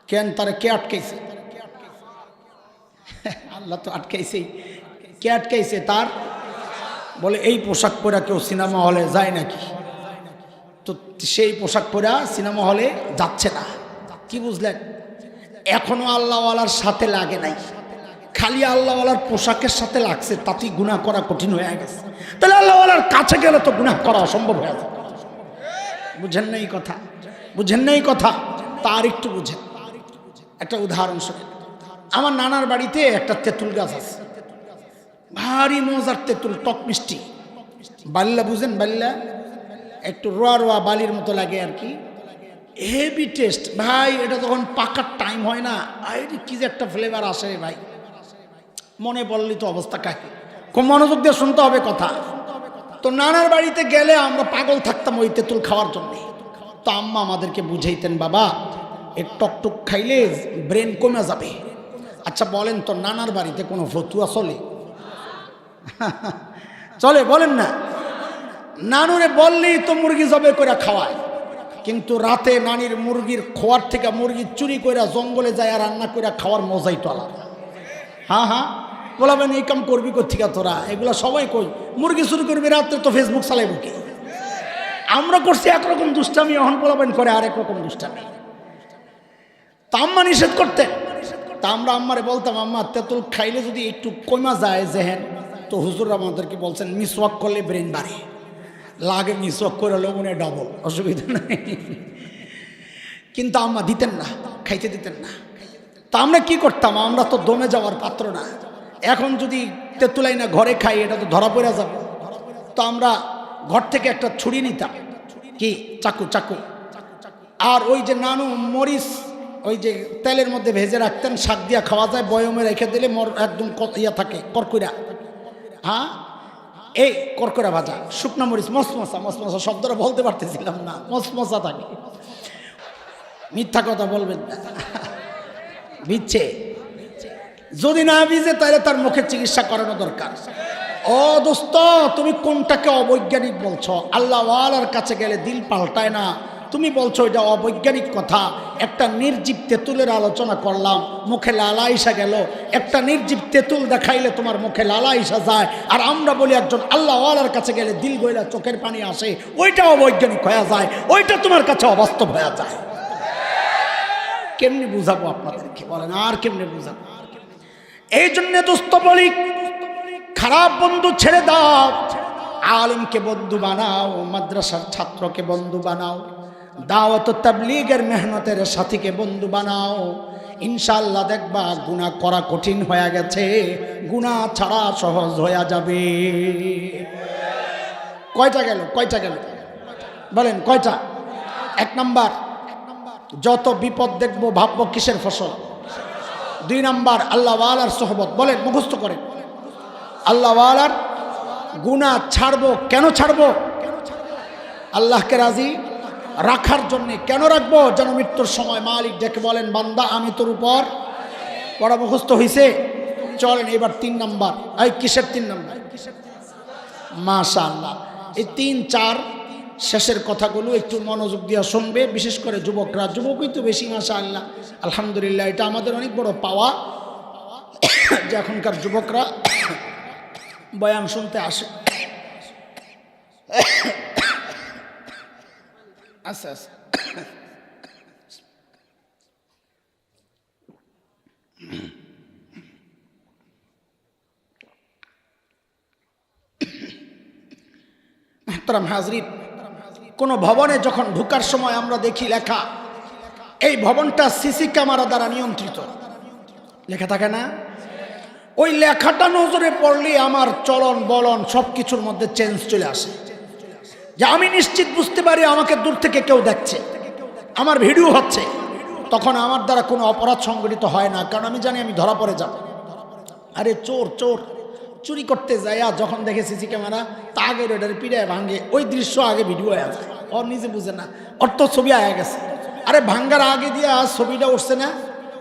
কেন? তারা কে আটকাইছে? আল্লাহ তো আটকাইছেই। কে আটকাইছে? তার বলে এই পোশাক পরা কেউ সিনেমা হলে যায় নাকি? তো সেই পোশাক পরা সিনেমা হলে যাচ্ছে না। কি বুঝলেন? এখনো আল্লাহওয়ালার সাথে লাগে নাই, খালি আল্লাহওয়ালার পোশাকের সাথে লাগছে, তাতেই গুনাহ করা কঠিন হয়ে গেছে। তাহলে আল্লাহওয়ালার কাছে গেলে তো গুনাহ করা অসম্ভব হয়ে যাবে। বুঝেন না এই কথা? বুঝেন না এই কথা? তার একটু বুঝেন। একটা উদাহরণ শুনেন। আমার নানার বাড়িতে একটা তেঁতুল গাছ আছে, ভারী মজার তেঁতুল, টক মিষ্টি। বাল্লা বুঝেন? বাল্লা একটু রোয়া রোয়া বালির মতো লাগে আর কি, হেভি টেস্ট ভাই। এটা তখন পাকার টাইম হয় না, আরে কি যে একটা ফ্লেভার আসে ভাই, মনে বললি তো অবস্থা কাকে। খুব মনোযোগ দিয়ে শুনতে হবে কথা। তো নানার বাড়িতে গেলে আমরা পাগল থাকতাম ওই তেঁতুল খাওয়ার জন্যে। তো আম্মা আমাদেরকে বুঝাইতেন, বাবা এর টকটক খাইলে ব্রেন কমে যাবে। আচ্ছা বলেন তো, নানার বাড়িতে কোনো ফতুয়া চলে? চলে বলেন না? নানুরে বললেই তো মুরগি জবে করে খাওয়ায়, কিন্তু রাতে নানির মুরগির খোয়ার থেকে মুরগি চুরি করে জঙ্গলে যায় আর রান্না করে খাওয়ার মজাই তো আলাদা। হ্যাঁ হ্যাঁ বলাবেন, এই কাম করবি কোথেকে তোরা? এগুলা সবাই কই, মুরগি চুরি করবি রাত্রে তো ফেসবুক চালাইব কি? আমরা করছি একরকম দুষ্টামি, এখন বলাবেন করে আরেক রকম দুষ্টামি। তা আম্মা নিষেধ করতে, তা আমরা আম্মারে বলতাম, আম্মা তেঁতুল খাইলে যদি একটু কমা যায় জেহেন, তো হুজুর আমাদেরকে বলছেন মিসওয়াক করলে ব্রেন বাড়ে, লাগে মিসওয়াক করে লবণে ডবল, অসুবিধা নেই। কিন্তু আম্মা দিতেন না, খাইতে দিতেন না। তা আমরা কি করতাম? আমরা তো দমে যাওয়ার পাত্র না। এখন যদি তেঁতুলাই না ঘরে খাই, এটা তো ধরা পড়ে যাবে। তো আমরা ঘর থেকে একটা ছুরি নিতাম, কি চাকু, চাকু। আর ওই যে নানু মরিচ ওই যে তেলের মধ্যে ভেজে রাখতেন, শাক দিয়া খাওয়া যায়, বয়মে রেখে দিলে একদম ইয়া থাকে, করকুরা। হ্যাঁ এই করকরা ভাজা, শুকনা মরিচ, মসমসা, মসমসা শব্দটা বলতে পারতেছিলাম না, মসমসা থাকে। মিথ্যা কথা বলবেন না, ভিজছে। যদি না ভিজে তাহলে তার মুখের চিকিৎসা করানো দরকার। ও দোস্ত, তুমি কোনটাকে অবৈজ্ঞানিক বলছো? আল্লাহওয়ালার কাছে গেলে দিল পাল্টায় না। তুমি বলছো এটা অবৈজ্ঞানিক কথা। একটা নির্জীব তেঁতুলের আলোচনা করলাম, মুখে লালা ইসা গেল। একটা নির্জীব তেঁতুল দেখাইলে তোমার মুখে লালা ইসা যায়, আর আমরা বলি একজন আল্লাহওয়ালার কাছে গেলে দিল গইলা চোখের পানি আসে, ওইটা অবৈজ্ঞানিক হয়ে যায়, ওইটা তোমার কাছে অবাস্তব হয়ে যায়। কেমনি বুঝাবো আপনাদেরকে বলেন? আর কেমনি বুঝাবো? এই জন্য দোস্ত বলি, খারাপ বন্ধু ছেড়ে দাও, আলিমকে বন্ধু বানাও, মাদ্রাসার ছাত্রকে বন্ধু বানাও, দাওয়াত তাবলীগের মেহনতের সাথীকে বন্ধু বানাও। ইনশাআল্লাহ দেখবা গুনাহ করা কঠিন হয়ে গেছে, গুনাহ ছাড়া সহজ হয়ে যাবে। কয়টা গেল? কয়টা গেল বলেন? কয়টা? এক নাম্বার, যত বিপদ দেখবো ভাববো কিসের ফসল। 2 নাম্বার, আল্লাহওয়ালার সোহবত। বলেন, মুখস্থ করেন, আল্লাহওয়ালার। গুনাহ ছাড়বো, কেন ছাড়বো? আল্লাহকে রাজি রাখার জন্যে। কেন রাখবো? যেন মৃত্যুর সময় মালিক ডেকে বলেন, বান্দা আমি তোর উপর। পড়া মুখস্থ হয়েছে? চলেন এবার 3 নাম্বার। এই কিসের 3 নাম্বার? মাশাআল্লাহ। এই 3, 4 শেষের কথাগুলো একটু মনোযোগ দিয়ে শুনবে, বিশেষ করে যুবকরা। যুবকই তো বেশি, মাশাআল্লাহ, আলহামদুলিল্লাহ। এটা আমাদের অনেক বড় পাওয়া যে এখনকার যুবকরা বয়ান শুনতে আসে। আচ্ছা আচ্ছা, মুহতারাম হাজরিন, কোন ভবনে যখন ঢোকার সময় আমরা দেখি লেখা, এই ভবনটা সিসি ক্যামেরা দ্বারা নিয়ন্ত্রিত, লেখা থাকে না? ওই লেখাটা নজরে পড়লে আমার চলন বলন সবকিছুর মধ্যে চেঞ্জ চলে আসে। যে আমি নিশ্চিত বুঝতে পারি আমাকে দূর থেকে কেউ দেখছে, আমার ভিডিও হচ্ছে, তখন আমার দ্বারা কোনো অপরাধ সংগঠিত হয় না, কারণ আমি জানি আমি ধরা পড়ে যাব। আরে চোর চোর চুরি করতে যায়, যখন দেখে সিসি ক্যামেরা, তা আগে রেডারে পিড়ায় ভাঙে, ওই দৃশ্য আগে ভিডিও হয়ে যায়, ওর নিজে বুঝে না, ওর তো ছবি আয়া গেছে। আরে ভাঙ্গার আগে দিয়ে ছবিটা উঠছে না,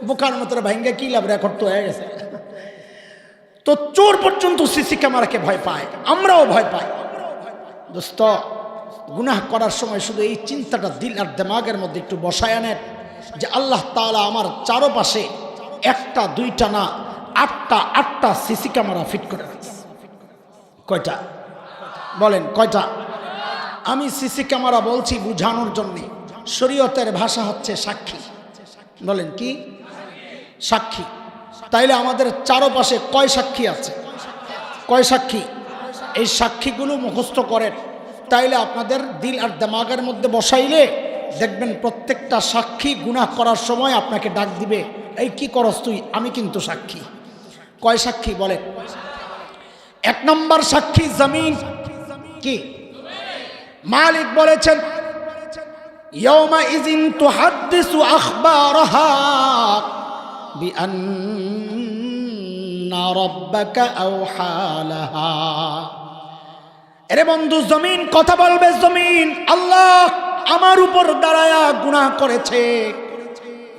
বোকার মতো ভাঙ্গা কি লাভ, রেকর্ড তো হয়ে গেছে। তো চোর পর্যন্ত সিসি ক্যামেরাকে ভয় পায়, আমরাও ভয় পাই। দোস্ত, গুনাহ করার সময় শুধু এই চিন্তাটা দিল আর দিমাগের মধ্যে একটু বসায় আনেন যে আল্লাহ তাআলা আমার চারপাশে 1টা 2টা না 8টা সিসি ক্যামেরা ফিট করে রাখছে। কয়টা বলেন? কয়টা? আমি সিসি ক্যামেরা বলছি বুঝানোর জন্য, শরীয়তের ভাষা হচ্ছে সাক্ষী। বলেন কি? সাক্ষী। তাইলে আমাদের চারপাশে কয় সাক্ষী আছে? কয় সাক্ষী? এই সাক্ষীগুলো মুখস্থ করেন, তাইলে আপনাদের দিল আর দিমাগের মধ্যে বসাইলে দেখবেন প্রত্যেকটা সাক্ষী গুনাহ করার সময় আপনাকে ডাক দিবে, এই কি করস তুই? আমি কিন্তু সাক্ষী। কয় সাক্ষী বলেন? 1 নম্বর সাক্ষী জমিন। কি? মালিক বলেছেন, ইয়াউমা ইযিন তুহাদ্দিসু আখবারাহা বিআন্না রাব্বাকা আওহা লাহা। এরে বন্ধু, জমিন কথা বলবে। জমিন আল্লাহ আমার উপর দাঁড়ায়া গুনাহ করেছে।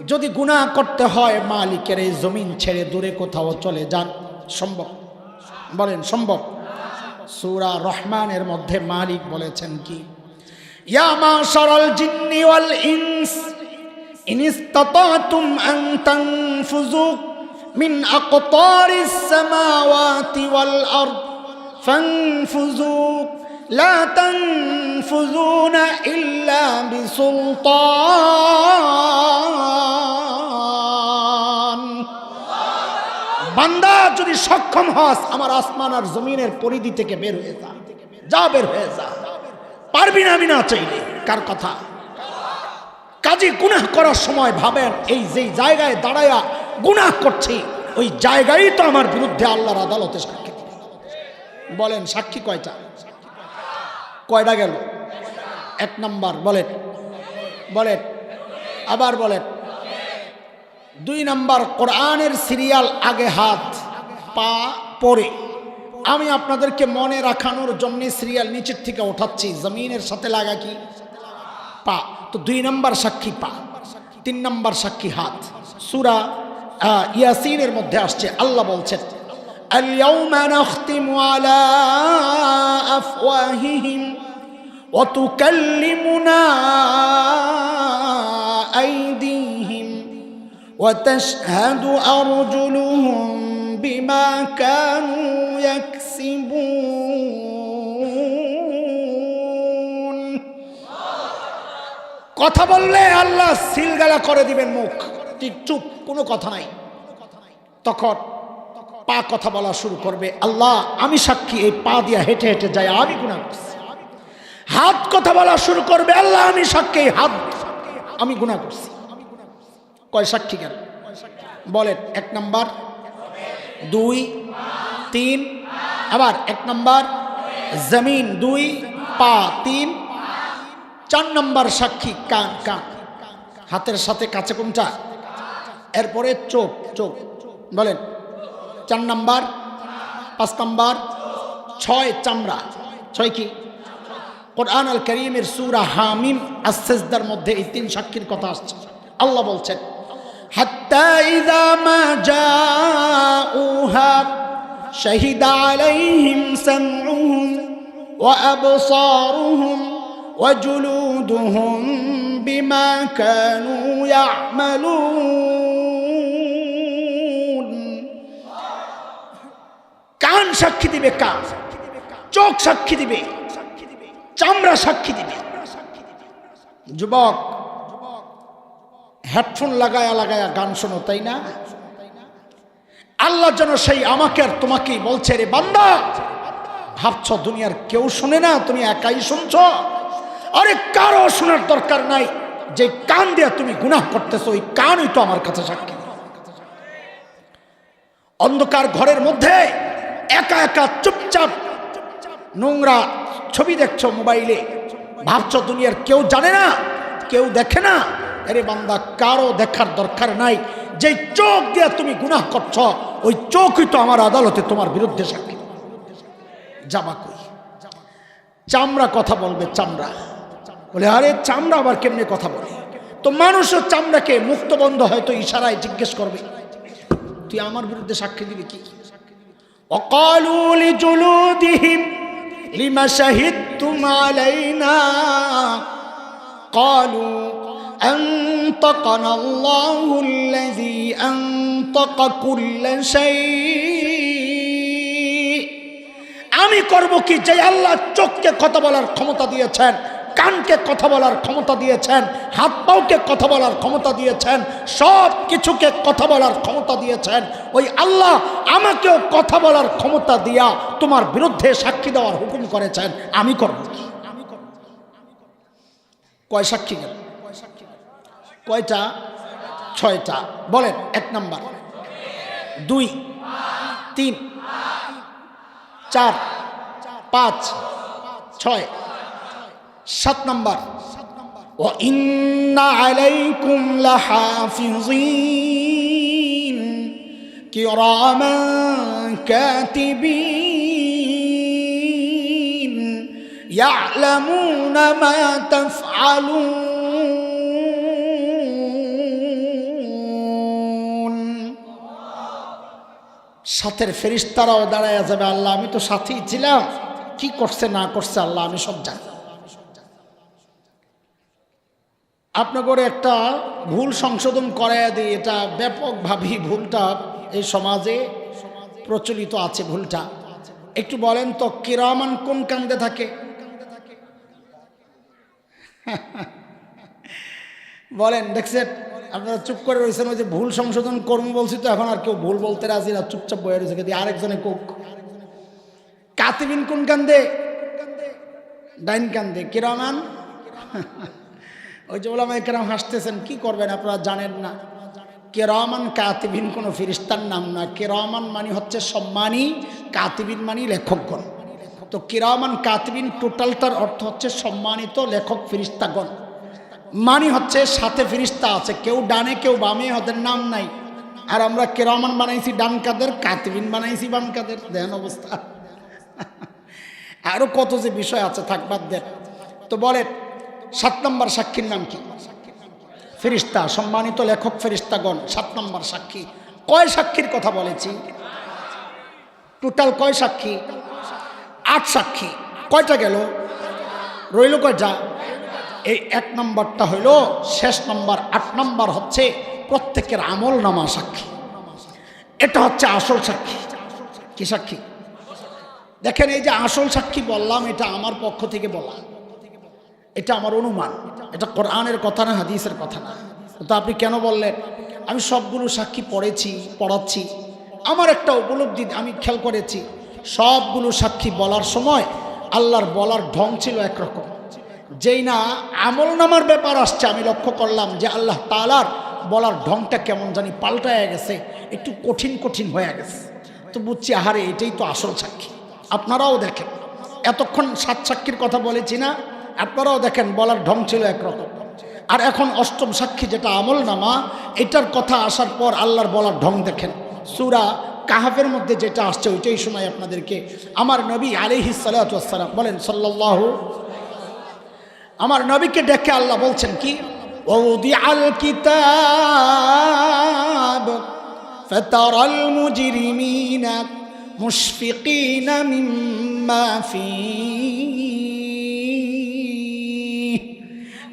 যদি গুনাহ করতে হয় মালিকের এই জমিন ছেড়ে দূরে কোথাও চলে যান, সম্ভব? বলেন সম্ভব? সূরা রহমানের মধ্যে মালিক বলেছেন কি, ইয়া মাশারাল জিন্নি ওয়াল ইনস ইন ইসতাতাতুম আন তানফুযু মিন আকতারিস সামাওয়াতি ওয়াল আরদ ফানফুযু লা তানফুযুনা ইল্লা বিসুলতান। বান্দা যদি সক্ষম হস আমার আসমান আর জমিনের পরিধি থেকে বের হয়ে যা, যা বের হয়ে যা। পারবি না আমি না চাইলে, কার কথা? কাজী গুনাহ করার সময় ভাবেন এই যেই জায়গায় দাঁড়ায়া গুনাহ করছি ওই জায়গায় তো আমার বিরুদ্ধে আল্লাহর আদালতে সাক্ষী দিবে। বলেন সাক্ষী কয়টা? কয়টা গেল? এক নাম্বার বলেন, বলেন আবার বলেন। দুই নাম্বার, কোরআনের সিরিয়াল আগে হাত, পা পরে। আমি আপনাদেরকে মনে রাখানোর জন্য সিরিয়াল নিচের থেকে ওঠাচ্ছি, জমিনের সাথে লাগা কি? পা। তো দুই নাম্বার সাক্ষী পা, তিন নাম্বার সাক্ষী হাত। সূরা ইয়াসিনের মধ্যে আসছে, আল্লাহ বলছেন আল ইয়াউমা নাখতিমু আলা আফওয়াহিহিম ওয়া তুকাল্লিমুনা আইদিহিম ওয়া তাশহাদু আরজুলুহুম বিমা কানু ইয়াকসিবুন। কথা বললে আল্লাহ সিলগালা করে দিবেন মুখ, ঠিক চুপ, কোনো কথা নাই। তখন পা কথা বলা শুরু করবে, আল্লাহ আমি সাক্ষী এই পা দিয়া হেঁটে হেঁটে যায় আমি গুনাহ করছি। হাত কথা বলা শুরু করবে, আল্লাহ আমি সাক্ষী এই হাত আমি গুনাহ করছি। কয় সাক্ষী কেন? বলেন এক নাম্বার, দুই, তিন, আবার এক নাম্বার জমিন, দুই, পা, তিন, চার নাম্বার সাক্ষী কান। কান হাতের সাথে কাছে কোনটা? এরপরে চোখ। চোখ বলেন চার নাম্বার, পাঁচ নাম্বার, ছয় চামড়া। ছয় কি? কোরআন আল কারীমের সূরা হামিম আস-সিজদার মধ্যে এই তিন সাক্ষীর কথা আসছে। আল্লাহ বলছেন হাত্তা ইযা মা জাউহা শাহিদা আলাইহিম সামউহুম ওয়া আবসারুহুম ওয়া জুলুদুহুম বিমা কানু ইয়া'মালুন। কান সাক্ষী দিবে, কান। চোখ সাক্ষী দিবে, চামড়া সাক্ষী দিবে। যুবক হেডফোন লাগায়া লাগায়া গান শোনো, তাই না? আল্লাহ যেন সেই আমাকে আর তোমাকেই বলছে, রে বান্দা ভাবছ দুনিয়ার কেউ শুনে না, তুমি একাই শুনছ। আরে কারো শোনার দরকার নাই। যে কান দিয়া তুমি গুনাহ করতেছো ওই কানই তো আমার কাছে সাক্ষী। অন্ধকার ঘরের মধ্যে একা একা চুপচাপ নোংরা ছবি দেখছো মোবাইলে, ভাবছো দুনিয়ার কেউ জানে না, কেউ দেখে না। আরে বান্দা কারো দেখার দরকার নাই। যে চোখ দিয়ে তুমি গুনাহ করছ ওই চোখই তো আমার আদালতে তোমার বিরুদ্ধে সাক্ষী। যাবা কই? চামড়া কথা বলবে, চামড়া বলে আরে চামড়া আবার কেমনে কথা বলে? তো মানুষও চামড়াকে মুক্তবন্ধ হয়তো ইশারায় জিজ্ঞেস করবে তুই আমার বিরুদ্ধে সাক্ষী দিবি কি? ওয়াকালু লিজুলুদিহিম লিমা শাহিদতুম আলাইনা ক্বালু আনতাকানা আল্লাহুল্লাযী আনতাকা কুল্লা শাই। আমি করব কি? যে আল্লাহ চোখকে কথা বলার ক্ষমতা দিয়েছেন, কানকে কথা বলার ক্ষমতা দিয়েছেন, হাত পাওকে কথা বলার ক্ষমতা দিয়েছেন, সব কিছুকে কথা বলার ক্ষমতা দিয়েছেন, ওই আল্লাহ আমাকেও কথা বলার ক্ষমতা দিয়া তোমার বিরুদ্ধে সাক্ষী দেওয়ার হুকুম করেছেন। আমি করব কি? কয় সাক্ষী গেল? কয়টা? ছয়টা। বলেন এক নাম্বার, দুই, তিন, চার, পাঁচ, ছয়, সাত নাম্বার ওয়া ইন্না আলাইকুম লাহাফিযিন কিরামান কাতিবিন ইয়ালামুনা মা তাফআলুন। সাথের ফেরেশতারাও দাঁড়ায় যাবে, আল্লাহ আমি তো সাথেই ছিলাম, কি করছে না করছে আল্লাহ আমি সব জানি। আপনাকে একটা ভুল সংশোধন করাইয়া দিই, এটা ব্যাপকভাবে ভুলটা এই সমাজে প্রচলিত আছে ভুলটা। একটু বলেন তো কিরামান কোন কান্দে থাকে? বলেন, দেখছেন আপনারা চুপ করে রয়েছেন। ওই যে ভুল সংশোধন করবো বলছি তো, এখন আর কেউ ভুল বলতে রাজি না, চুপচাপ বয়ে রয়েছে। কিন্তু আরেকজনে কোক কাতিবিন কোন কান্দে? ডাইন কান্দে। কিরামান ওই যে ওলামায়ে কেরাম হাসতেছেন, কি করবেন আপনারা জানেন না। কিরামান কাতিবিন কোনো ফেরেশতার নাম না। কিরামান মানে হচ্ছে সম্মানী, কাতিবিন মানে লেখকগণ। তো কিরামান কাতিবিন টোটালটার অর্থ হচ্ছে সম্মানিত লেখক ফেরেশতাগণ। মানে হচ্ছে সাথে ফেরেশতা আছে, কেউ ডানে কেউ বামে, ওদের নাম নাই। আর আমরা কিরামান বানাইছি ডান কাদের, কাতিবিন বানাইছি বাম কাদের। দেন অবস্থা। আরো কত যে বিষয় আছে, থাকবার দেন। তো বলেন 7 নম্বর সাক্ষীর নাম কি? ফেরেশতা, সম্মানিত লেখক ফেরেশতাগণ 7 নম্বর সাক্ষী। কয় সাক্ষীর কথা বলেছি? টোটাল কয় সাক্ষী? 8 সাক্ষী। কয়টা গেল? রইল কয়টা? এই 1 নম্বরটা হইল শেষ নম্বর। 8 নম্বর হচ্ছে প্রত্যেকের আমল নামা সাক্ষী। এটা হচ্ছে আসল সাক্ষী। কি সাক্ষী? দেখেন, এই যে আসল সাক্ষী বললাম, এটা আমার পক্ষ থেকে বলা, এটা আমার অনুমান, এটা কোরআনের কথা না, হাদিসের কথা না। তো আপনি কেন বললেন? আমি সবগুলো সাক্ষী পড়েছি, পড়াচ্ছি। আমার একটা উপলব্ধি আমি খেয়াল করেছি, সবগুলো সাক্ষী বলার সময় আল্লাহর বলার ঢং ছিল একরকম। যেই না আমল নামার ব্যাপার আসছে, আমি লক্ষ্য করলাম যে আল্লাহ তাআলার বলার ঢংটা কেমন জানি পাল্টায় গেছে, একটু কঠিন কঠিন হয়ে গেছে। তো বুঝছি, আহারে এটাই তো আসল সাক্ষী। আপনারাও দেখেন, এতক্ষণ 7 সাক্ষীর কথা বলেছি না, আপনারাও দেখেন বলার ঢং ছিল একরকম। আর এখন 8ম সাক্ষী যেটা আমল নামা, এটার কথা আসার পর আল্লাহর বলার ঢং দেখেন। সূরা কাহাফের মধ্যে যেটা আসছে ওইটাই শোনাই আপনাদেরকে। আমার নবী আলাইহিস সালাতু ওয়াস সালাম বলেন সাল্লাল্লাহু, আমার নবীকে ডেকে আল্লাহ বলছেন কি? ওয়াউদিআল কিতাব ফাতারাল মুজরিমিনা মুশফিকিনা মিম্মা ফীহি।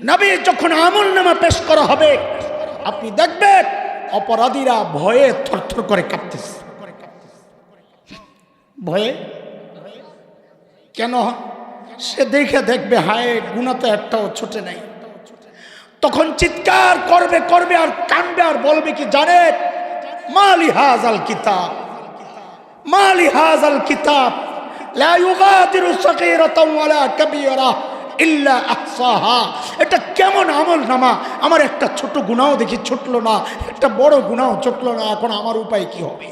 নবী যখন আমলনামা পেশ করা হবে, আপনি দেখবেন অপরাধীরা ভয়ে থরথর করে কাঁপতেছে। ভয়ে কেন? সে দেখে দেখবে হায় গুনাহ তো একটাও ছোটে নাই। তখন চিৎকার করবে করবে আর কাঁদবে আর বলবে কি জানেন? মালি হাযাল কিতাব, মালি হাযাল কিতাব লা ইউগাদিরু সাগীরাতাও ওয়ালা কাবীরা ইল্লা আহসাহা। এটা কেমন আমল নামা? আমার একটা ছোট গুনাহ দেখি ছুটলো না, একটা বড় গুনাহ ছুটলো না, এখন আমার উপায় কি হবে?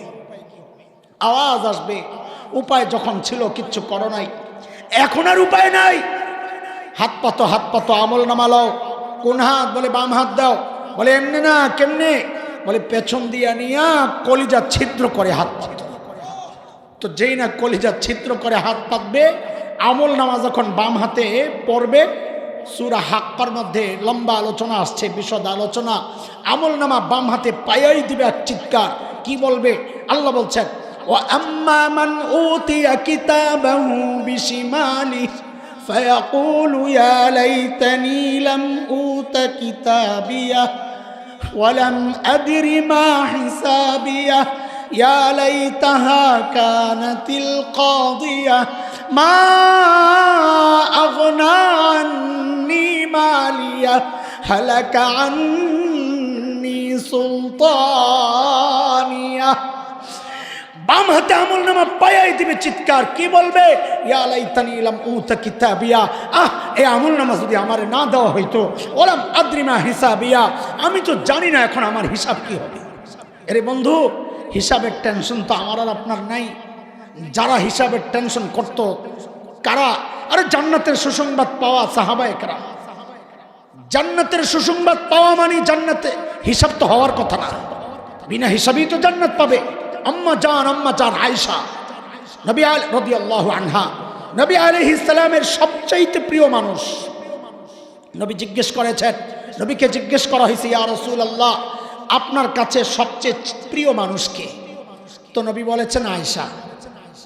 আওয়াজ আসবে, উপায় যখন ছিল কিচ্ছু করো নাই, এখন আর উপায় নাই। হাত পাতো আমল নামা লও। কোন হাত? বলে বাম হাত দাও। বলে এমনি না, কেমনে? বলে পেছন দিয়া নিয়া কলিজা ছিদ্র করে হাত পাতো। তো যেই না কলিজা ছিদ্র করে হাত পাতবে, আমল নামা যখন বাম হাতে পড়বে, সূরা হাক্কার মধ্যে লম্বা আলোচনা আসছে, বিশদ আলোচনা। আমল নামা বাম হাতে পায়াই দিবে এক চিৎকার। কি বলবে? আল্লাহ বলছেন ওয়া আম্মা মান উতিয়া কিতাবাহু বিশিমালিহি ফায়াকুলু ইয়া লাইতানি লাম উতা কিতাবিয়া ওয়া লাম আদরি মা হিসাবিয়া ইয়া লাইতাহা কানাতিল কাদিয়া মা আগনা আন্নি মালিয়া হালাকা আন্নি সুলতানিয়া। বাম হাতে আমল নামা পায়াই দিবে চিৎকার। কি বলবে? ইয়া লাইতানি লাম উতা কিতাবিয়া, এই আমল নামা যদি আমারে না দেওয়া হইতো, ওলাম আদ্রি মা হিসাবিয়া, আমি তো জানি না এখন আমার হিসাব কি হবে। আরে বন্ধু, হিসাবের টেনশন তো আমার আর আপনার নাই। যারা হিসাবের টেনশন করত কারা? আরে জান্নাতের সুসংবাদ পাওয়া সাহাবায়ে কেরাম। জান্নাতের সুসংবাদ পাওয়া মানে জান্নাতে হিসাব তো হওয়ার কথা না, বিনা হিসাবেই তো জান্নাত পাবে। আম্মা জান আয়েশা নবী রাদিয়াল্লাহু আনহা নবী আলাইহিস সালামের সবচাইতে প্রিয় মানুষ। নবী জিজ্ঞেস করেছেন, নবীকে জিজ্ঞেস করা হয়েছে, ইয়া রাসূলুল্লাহ, আপনার কাছে সবচেয়ে প্রিয় মানুষ কে? তো নবী বলেছেন আয়েশা।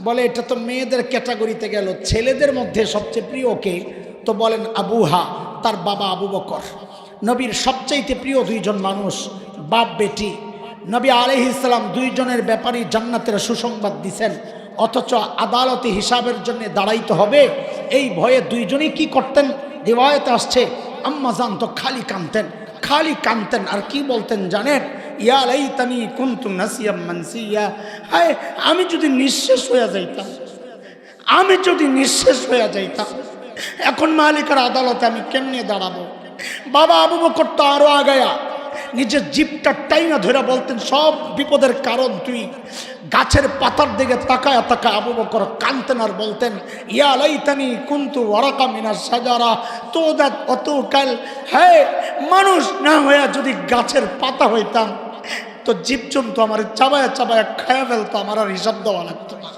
বলে এটা তো মেয়েদের ক্যাটাগরিতে গেল, ছেলেদের মধ্যে সবচেয়ে প্রিয় কে? তো বলেন আবুহা, তার বাবা আবু বকর। নবীর সবচাইতে প্রিয় দুইজন মানুষ, বাপ বেটি। নবী আলাইহিস সালাম দুইজনের ব্যাপারই জান্নাতের সুসংবাদ দিছেন, অথচ আদালতে হিসাবের জন্য দাঁড়াইতে হবে এই ভয়ে দুইজনই কি করতেন? রিওয়ায়াতে আসছে আম্মা জান তো খালি কাঁদতেন। আর কি বলতেন জানেন? ইয়া লাইতানি কুনতু নাসিয়াম মানসিয়া, হায় আমি যদি নিঃশেষ হয়ে যাইতাম, এখন মালিকের আদালতে আমি কেমনে দাঁড়াবো? বাবা আবু বকর তো আরো আগায়া নিজের জিপটা টাইনা ধরে বলতেন, সব বিপদের কারণ তুই। গাছের পাতার দিকে তাকায় আবু বকর কাঁদতেন আর বলতেন, ইয়া লাইতানি কুনতু ওয়ারাকা মিনাস সাজারা তোদাত অতুকাল, হ্যাঁ মানুষ না হইয়া যদি গাছের পাতা হইতাম তো জীবজন্তু আমার চাবায়া খায়া ফেলতো, আমার আর হিসাব দেওয়া লাগতো না।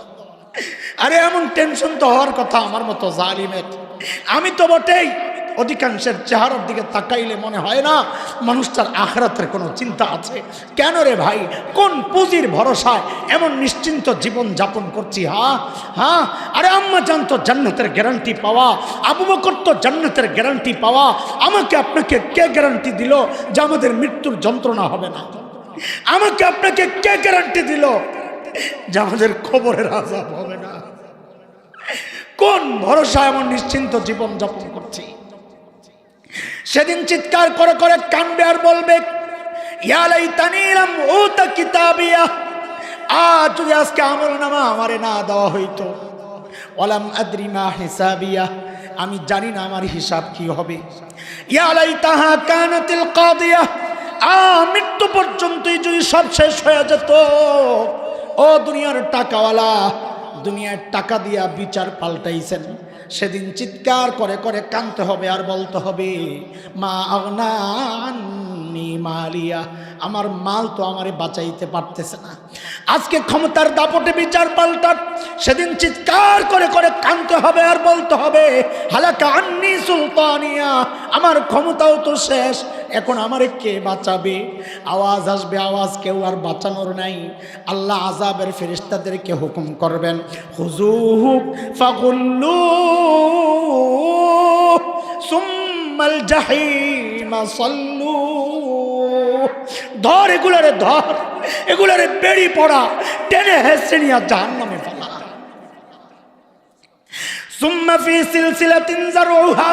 আরে এমন টেনশন তো হওয়ার কথা আমার মতো জালিমের। আমি তো বটেই, অধিকাংশের চেহারার দিকে তাকাইলে মনে হয় না মানুষটার আখিরাতের কোনো চিন্তা আছে। কেন রে ভাই, কোন পুঁজির ভরসায় এমন নিশ্চিন্ত জীবন যাপন করছি? হ্যাঁ, আরে আম্মা জান তো জান্নাতের গ্যারান্টি পাওয়া, আবু বকর তো জান্নাতের গ্যারান্টি পাওয়া, আমাকে আপনাকে কে গ্যারান্টি দিল যে আমাদের মৃত্যুর যন্ত্রণা হবে না? আমাকে আপনাকে কে গ্যারান্টি দিল যে আমাদের কবরের আযাব হবে না? কোন ভরসায় এমন নিশ্চিন্ত জীবন যাপন করছি? সেদিন চিৎকার করে কাঁদবে আর বলবে, ইয়া লাইতানি লাম উতা কিতাবিয়া, যদি আজকে আমলনামা আমারে না দেওয়া হইতো, ওয়ালাম আদরি মা হিসাবিয়া, আমি জানি না আমার হিসাব কি হবে। ইয়া লাইতাহা কানাতিল কাদিয়া, মৃত্যু পর্যন্তই যদি সব শেষ হয়ে যেত। ও দুনিয়ার টাকাওয়ালা, দুনিয়ার টাকা দিয়া বিচার পাল্টাইছেন, সেদিন চিৎকার করে কাঁদতে হবে আর বলতে হবে, মা আগনা আন্নি মালিয়া, আমার মাল তো আমারে বাঁচাইতে পারতেছে না। আজকে ক্ষমতার দাপটে বিচার পাল্টার, সেদিন চিৎকার করে কাঁদতে হবে আর বলতে হবে, হালাকা আন্নি সুলতানিয়া, আমার ক্ষমতাও তো শেষ, এখন আমারে কে বাঁচাবে? আওয়াজ আসবে, আওয়াজ কেউ আর বাঁচানোর নাই। আল্লাহ আযাবের ফেরেশতাদেরকে হুকুম করবেন, খুযুহু ফাগুল্লু সুম্মাল জাহিমা সাল্লু, ধর এগুলারে বেড়ি পড়া, টেনে হেসে নিয়ে জাহান্নামে ফেলা। সুম্মা ফি সিলসিলাতিন যারউহা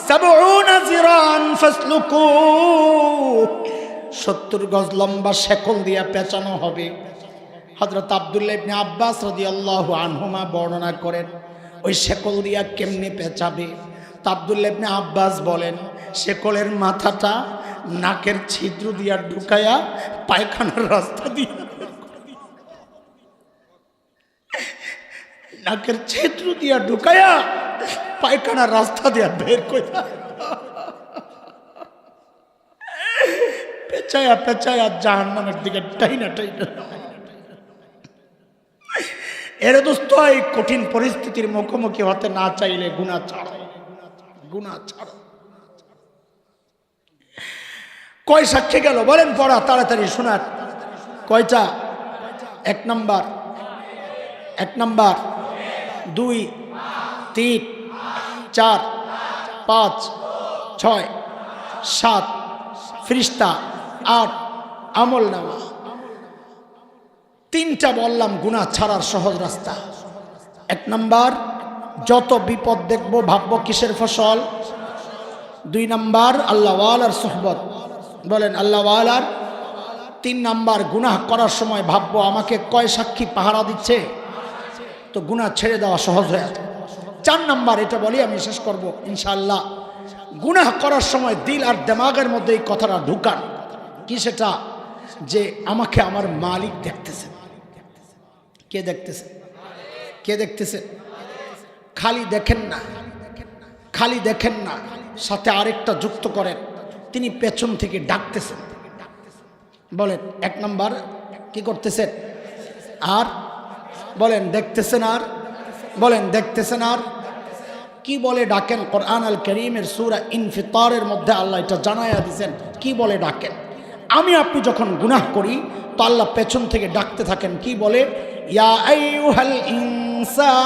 70 যিরান ফাসলুকু, 70 গজ লম্বা শেকল দিয়া পেঁচানো হবে। হযরত আব্দুল্লাহ ইবনে আব্বাস রাদিয়াল্লাহু আনহুমা বর্ণনা করেন, ওই শেকল দিয়া কেমনে পেঁচাবে? তো আব্দুল্লাহ ইবনে আব্বাস বলেন, শেকলের মাথাটা নাকের ছিদ্র দিয়া ঢুকায়া পায়খানার রাস্তা দিয়ে, নাকের ছিদ্র দিয়া ঢুকায়া পায়খানার রাস্তা দিয়া বের কইরা পেঁচায়া জাহান্নামের দিকে টাইনা। এর দোস্ত, এই কঠিন পরিস্থিতির মুখোমুখি হতে না চাইলে গুনাহ ছাড়ো। কয় সাক্ষী গেল বলেন? পড়া তাড়াতাড়ি শোনার। কয়টা? 1 নাম্বার, 2, 3, 4, 5, 6, 7 ফেরেশতা, 8 আমলনামা। 3টা বললাম গুনাহ ছাড়ার সহজ রাস্তা। 1 নাম্বার, যত বিপদ দেখবো ভাববো কিসের ফসল? 2 নাম্বার, আল্লাহ ওয়ালার সুহবত, বলেন আল্লাহ ওয়ালার। 3 নাম্বার, গুনাহ করার সময় ভাববো আমাকে কয় সাক্ষী পাহারা দিচ্ছে, তো গুনাহ ছেড়ে দেওয়া সহজ হয়ে যাবে। 4 নাম্বার, এটা বলি আমি শেষ করব ইনশাআল্লাহ, গুনাহ করার সময় দিল আর দিমাগের মধ্যে এই কথাটা ঢুকান। কি সেটা? যে আমাকে আমার মালিক দেখতেছে। কে দেখতেছে? খালি দেখেন না, সাথে আরেকটা যুক্ত করেন, তিনি পেছন থেকে ডাকতেছেন। বলেন 1 নাম্বার কি করতেছেন? আর বলেন দেখতেছেন, আর বলেন দেখতেছেন আর কি বলে ডাকেন? কোরআন আল কারীমের সূরা ইনফিতারের মধ্যে আল্লাহ এটা জানায়া দিয়েছেন কি বলে ডাকেন। আমি আপনি যখন গুনাহ করি তো আল্লাহ পেছন থেকে ডাকতে থাকেন, কি বলে? ইয়া আইয়ুহাল ইনসান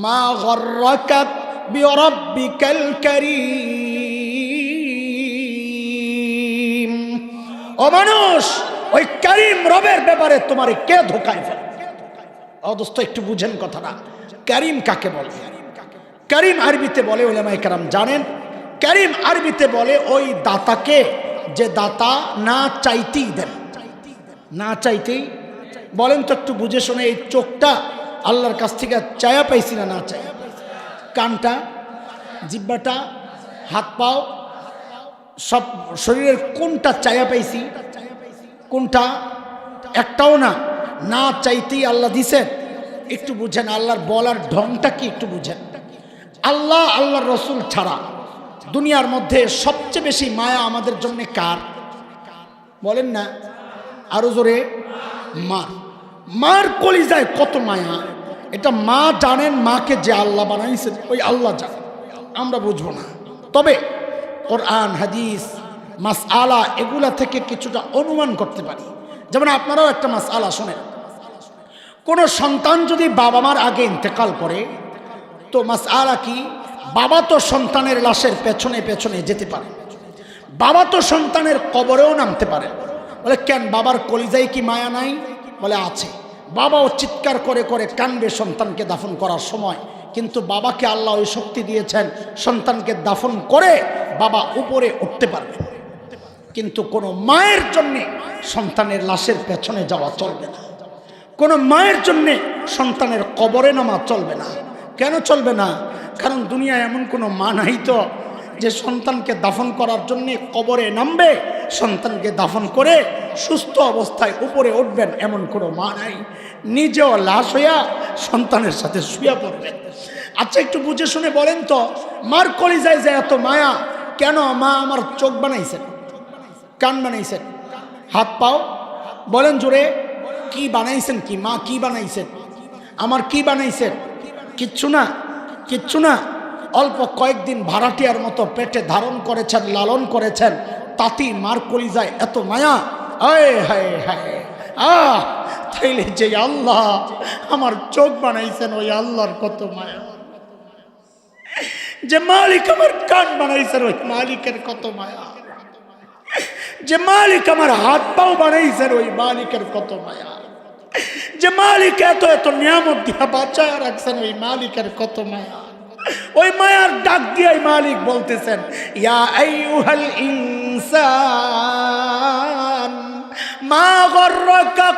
মা গররাকা বিরাব্বিকাল কারীম। ও মানুষ, ওই কারীম রবের ব্যাপারে তোমারে কে ধোঁকায় ফেলে? ও দোস্ত একটু বুঝেন কথাটা। কারীম কাকে বলে? কারীম আরবিতে বলে, উলামায়ে কেরাম জানেন, কারীম আরবিতে বলে ওই দাতাকে যে দাতা না চাইতেই দেন, না চাইতেই। বলেন তো একটু বুঝে শুনে, এই চোখটা আল্লাহর কাছ থেকে চায়া পাইছি না, না চাই? কানটা, জিহ্বাটা, হাত পাও, সব শরীরের কোনটা চায়া পাইছি? কোনটা? একটাও না, না চাইতেই আল্লাহ দিছেন। একটু বুঝেন আল্লাহর বলার ঢংটা কি, একটু বুঝেন। আল্লাহ, আল্লাহর রসুল ছাড়া দুনিয়ার মধ্যে সবচেয়ে বেশি মায়া আমাদের জন্য কার? বলেন না আরো জোরে। মা। মার কলিজায় কত মায়া, এটা মা জানেন। মাকে যে আল্লাহ বানাইছেন ওই আল্লাহ জানেন, আমরা বুঝবো না। তবে কোরআন, হাদিস, মাসআলা এগুলা থেকে কিছুটা অনুমান করতে পারি। যেমন আপনারাও একটা মাসআলা শোনেন, কোনো সন্তান যদি বাবা মার আগে ইন্তেকাল করে তো মাসআলা কি? বাবা তো সন্তানের লাশের পেছনে পেছনে যেতে পারে, বাবা তো সন্তানের কবরেও নামতে পারে। বলে কেন, বাবার কলিজায় কি মায়া নাই? বলে আছে। বাবাও চিৎকার করে করে কানবে সন্তানকে দাফন করার সময়, কিন্তু বাবাকে আল্লাহ ওই শক্তি দিয়েছেন সন্তানকে দাফন করে বাবা উপরে উঠতে পারবে। কিন্তু কোনো মায়ের জন্যে সন্তানের লাশের পেছনে যাওয়া চলবে না, কোনো মায়ের জন্যে সন্তানের কবরে নামা চলবে না। কেন চলবে না? কারণ দুনিয়ায় এমন কোনো মা নাই তো যে সন্তানকে দাফন করার জন্যে কবরে নামবে, সন্তানকে দাফন করে সুস্থ অবস্থায় উপরে উঠবেন, এমন কোনো মা নাই। নিজেও লাশ হইয়া সন্তানের সাথে শুয়ে পড়বেন। আচ্ছা একটু বুঝে শুনে বলেন তো, মার কলিজায় যে এত মায়া কেন? মা আমার চোখ বানাইছেন, কান বানাইছেন, হাত পাও। বলেন জোরে, কি বানাইছেন? কি মা কি বানাইছেন? আমার কি বানাইছেন? কিচ্ছু না, কিচ্ছু না। অল্প কয়েকদিন ভাড়াটিয়ার মতো পেটে ধারণ করেছেন, লালন করেছেন, তাতেই মার কলিজায় এত মায়া। আয় হায় হায়, তাইলে যে আল্লাহ আমার চোখ বানাইছেন ওই আল্লাহর কত মায়া। যে মালিক আমার কান বানাইছেন ওই মালিকের কত মায়া। যে মালিক আমার হাত পাও বানাইছেন ওই মালিকের কত মায়া। যে মালিক এত এত নিয়ামত দিয়া বাঁচায় রাখছেন ওই মালিকের কত মায়া। ওই মায়ার ডাক দিয়ে মালিক বলতেছেন, ইয়া আইয়ুহাল ইনসান মা গররাকা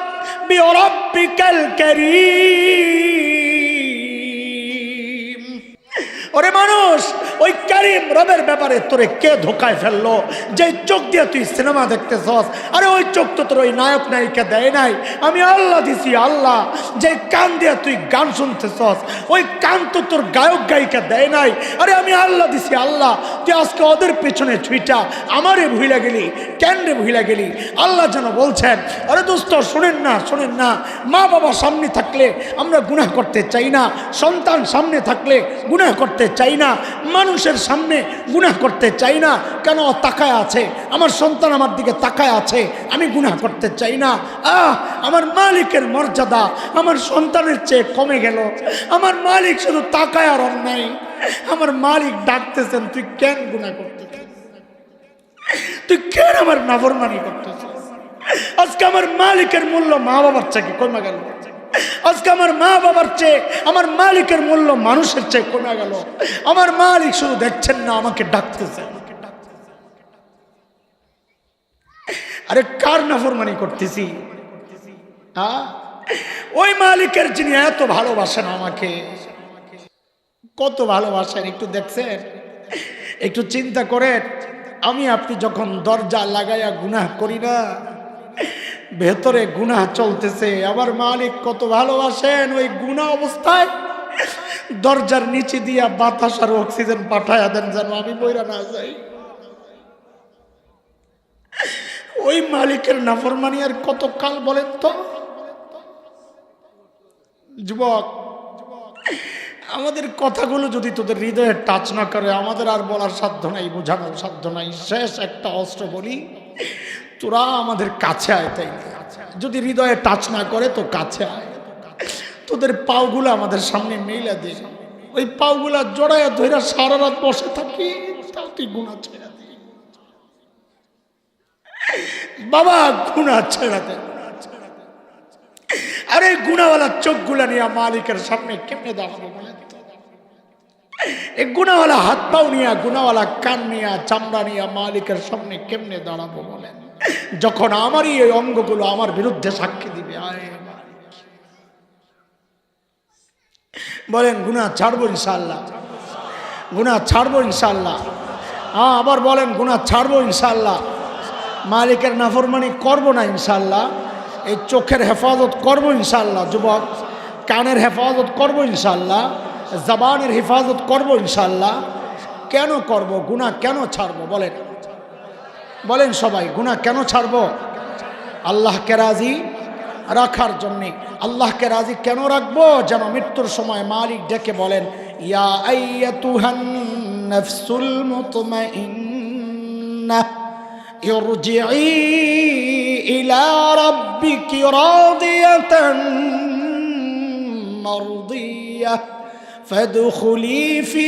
বিরাব্বিকাল কারীম। ওরে মানুষ, ওই কারীম রবের ব্যাপারে তোরে কে ধোকায় ফেললো? যে চোখ দিয়ে তুই সিনেমা দেখতেছস, আরে ওই চোখ তো তোর ওই নায়ক নায়িকা দেয় নাই, আমি আল্লাহ দিছি। আল্লাহ যে কান দিয়ে তুই গান শুনতেছস, ওই কান তো তোর গায়ক গায়িকা দেয় নাই, আরে আমি আল্লাহ দিছি। আল্লাহ তুই আজকে ওদের পেছনে ছুইটা আমারে ভুইলা গেলি, কেন রে ভুইলা গেলি? আল্লাহ যেন বলছেন, আরে দোস্ত শোনেন না, শোনেন না, মা বাবা সামনে থাকলে আমরা গুনাহ করতে চাই না, সন্তান সামনে থাকলে গুনাহ করতে চাই না, মানুষের সামনে গুনাহ করতে চাই না। কেন? তাকায় আছে, আমার সন্তান আমার দিকে তাকায় আছে, আমি গুনাহ করতে চাই না। আমার মালিকের মর্যাদা আমার সন্তানের চেয়ে কমে গেল। আমার মালিক শুধু তাকায় আর অন্যায়। আমার মালিক ডাকতেছেন, তুই কেন গুনাহ করতেছিস? তুই কেন আমার নাফরমানি করতেছিস? আজকে আমার মালিকের মূল্য মা বাবার চেয়ে কমে গেল। আজকে আমার মা বাবার চেয়ে আমার মালিকের মূল্য মানুষের চেয়ে কমে গেল। আমার মালিক শুধু দেখছেন না, আমাকে ডাকতেছেন। আরে কার নাফরমানি করতেছি? ওই মালিকের যিনি এত ভালোবাসেন আমাকে, কত ভালোবাসেন একটু দেখছেন? একটু চিন্তা করেন, আমি আপনি যখন দরজা লাগাইয়া গুনাহ করি না, ভেতরে গুনাহ চলতেছে, আমার মালিক কত ভালোবাসেন। ওই গুনাহ অবস্থায় দরজার নিচে দিয়া বাতাস আর অক্সিজেন পাঠায়া দেন যেন আমি বইরা না যাই। ওই মালিকের নাফরমানি আর কত কাল বলেন তো? যুবক, আমাদের কথাগুলো যদি তোদের হৃদয়ে টাচ না করে, আমাদের আর বলার সাধ্য নাই, বোঝানোর সাধ্য নাই। শেষ একটা অস্ত্র বলি, তোরা আমাদের কাছে আয়। তাই যদি হৃদয়ে টাচ না করে তো কাছে আয়, তোদের পাওগুলো আমাদের সামনে মেলা দে, ওই পাওগুলা জড়াইয়া ধইরা সারা রাত বসে থাকি, তাও তুই গুনাহ ছেড়ে দে বাবা, গুনাহ ছেড়ে দে। আরে গুনাহওয়ালা চোখগুলা নিয়ে মালিকের সামনে কেমনে দাঁড়াবো বলেন তো? এই গুনাহওয়ালা হাত পাও নিয়ে, গুনাহওয়ালা কান নিয়ে, চামড়া নিয়ে মালিকের সামনে কেমনে দাঁড়াবো বলেন, যখন আমারই এই অঙ্গগুলো আমার বিরুদ্ধে সাক্ষী দিবে? বলেন গুনাহ ছাড়বো ইনশাআল্লাহ, গুনাহ ছাড়বো ইনশাআল্লাহ। হ্যাঁ, আবার বলেন গুনাহ ছাড়বো ইনশাআল্লাহ। মালিকের নাফরমানি করবো না ইনশাআল্লাহ। এই চোখের হেফাজত করবো ইনশাআল্লাহ যুবক, কানের হেফাজত করবো ইনশাআল্লাহ, জবানের হেফাজত করবো ইনশাআল্লাহ। কেন করব? গুনাহ কেন ছাড়বো? বলেন, বলেন সবাই, গুনাহ কেন ছাড়বো? আল্লাহকে রাজি রাখার জন্যে। আল্লাহকে রাজি কেন রাখবো? যেন মৃত্যুর সময় মালিক ডেকে বলেন, ইয়া আইয়াতুহান নাফসুল মুতমাইন্নাহ ইরজিই ইলা রাব্বিকি রাদিয়াতান মারদিয়াহ ফাদখুলি ফি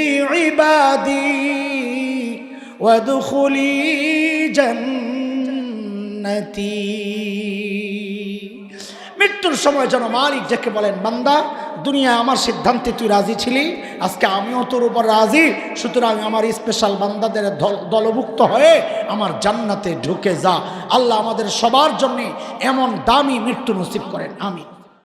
ইবাদি ওয়াদখুলি জান্নাতি। মৃত্যুর সময় যেন মালিক ডেকে বলেন, বান্দা, দুনিয়ায় আমার সিদ্ধান্তে তুই রাজি ছিলি, আজকে আমিও তোর উপর রাজি, সুতরাং আমার স্পেশাল বান্দাদের দলভুক্ত হয়ে আমার জান্নাতে ঢুকে যা। আল্লাহ আমাদের সবার জন্য এমন দামি মৃত্যু নসিব করেন, আমিন।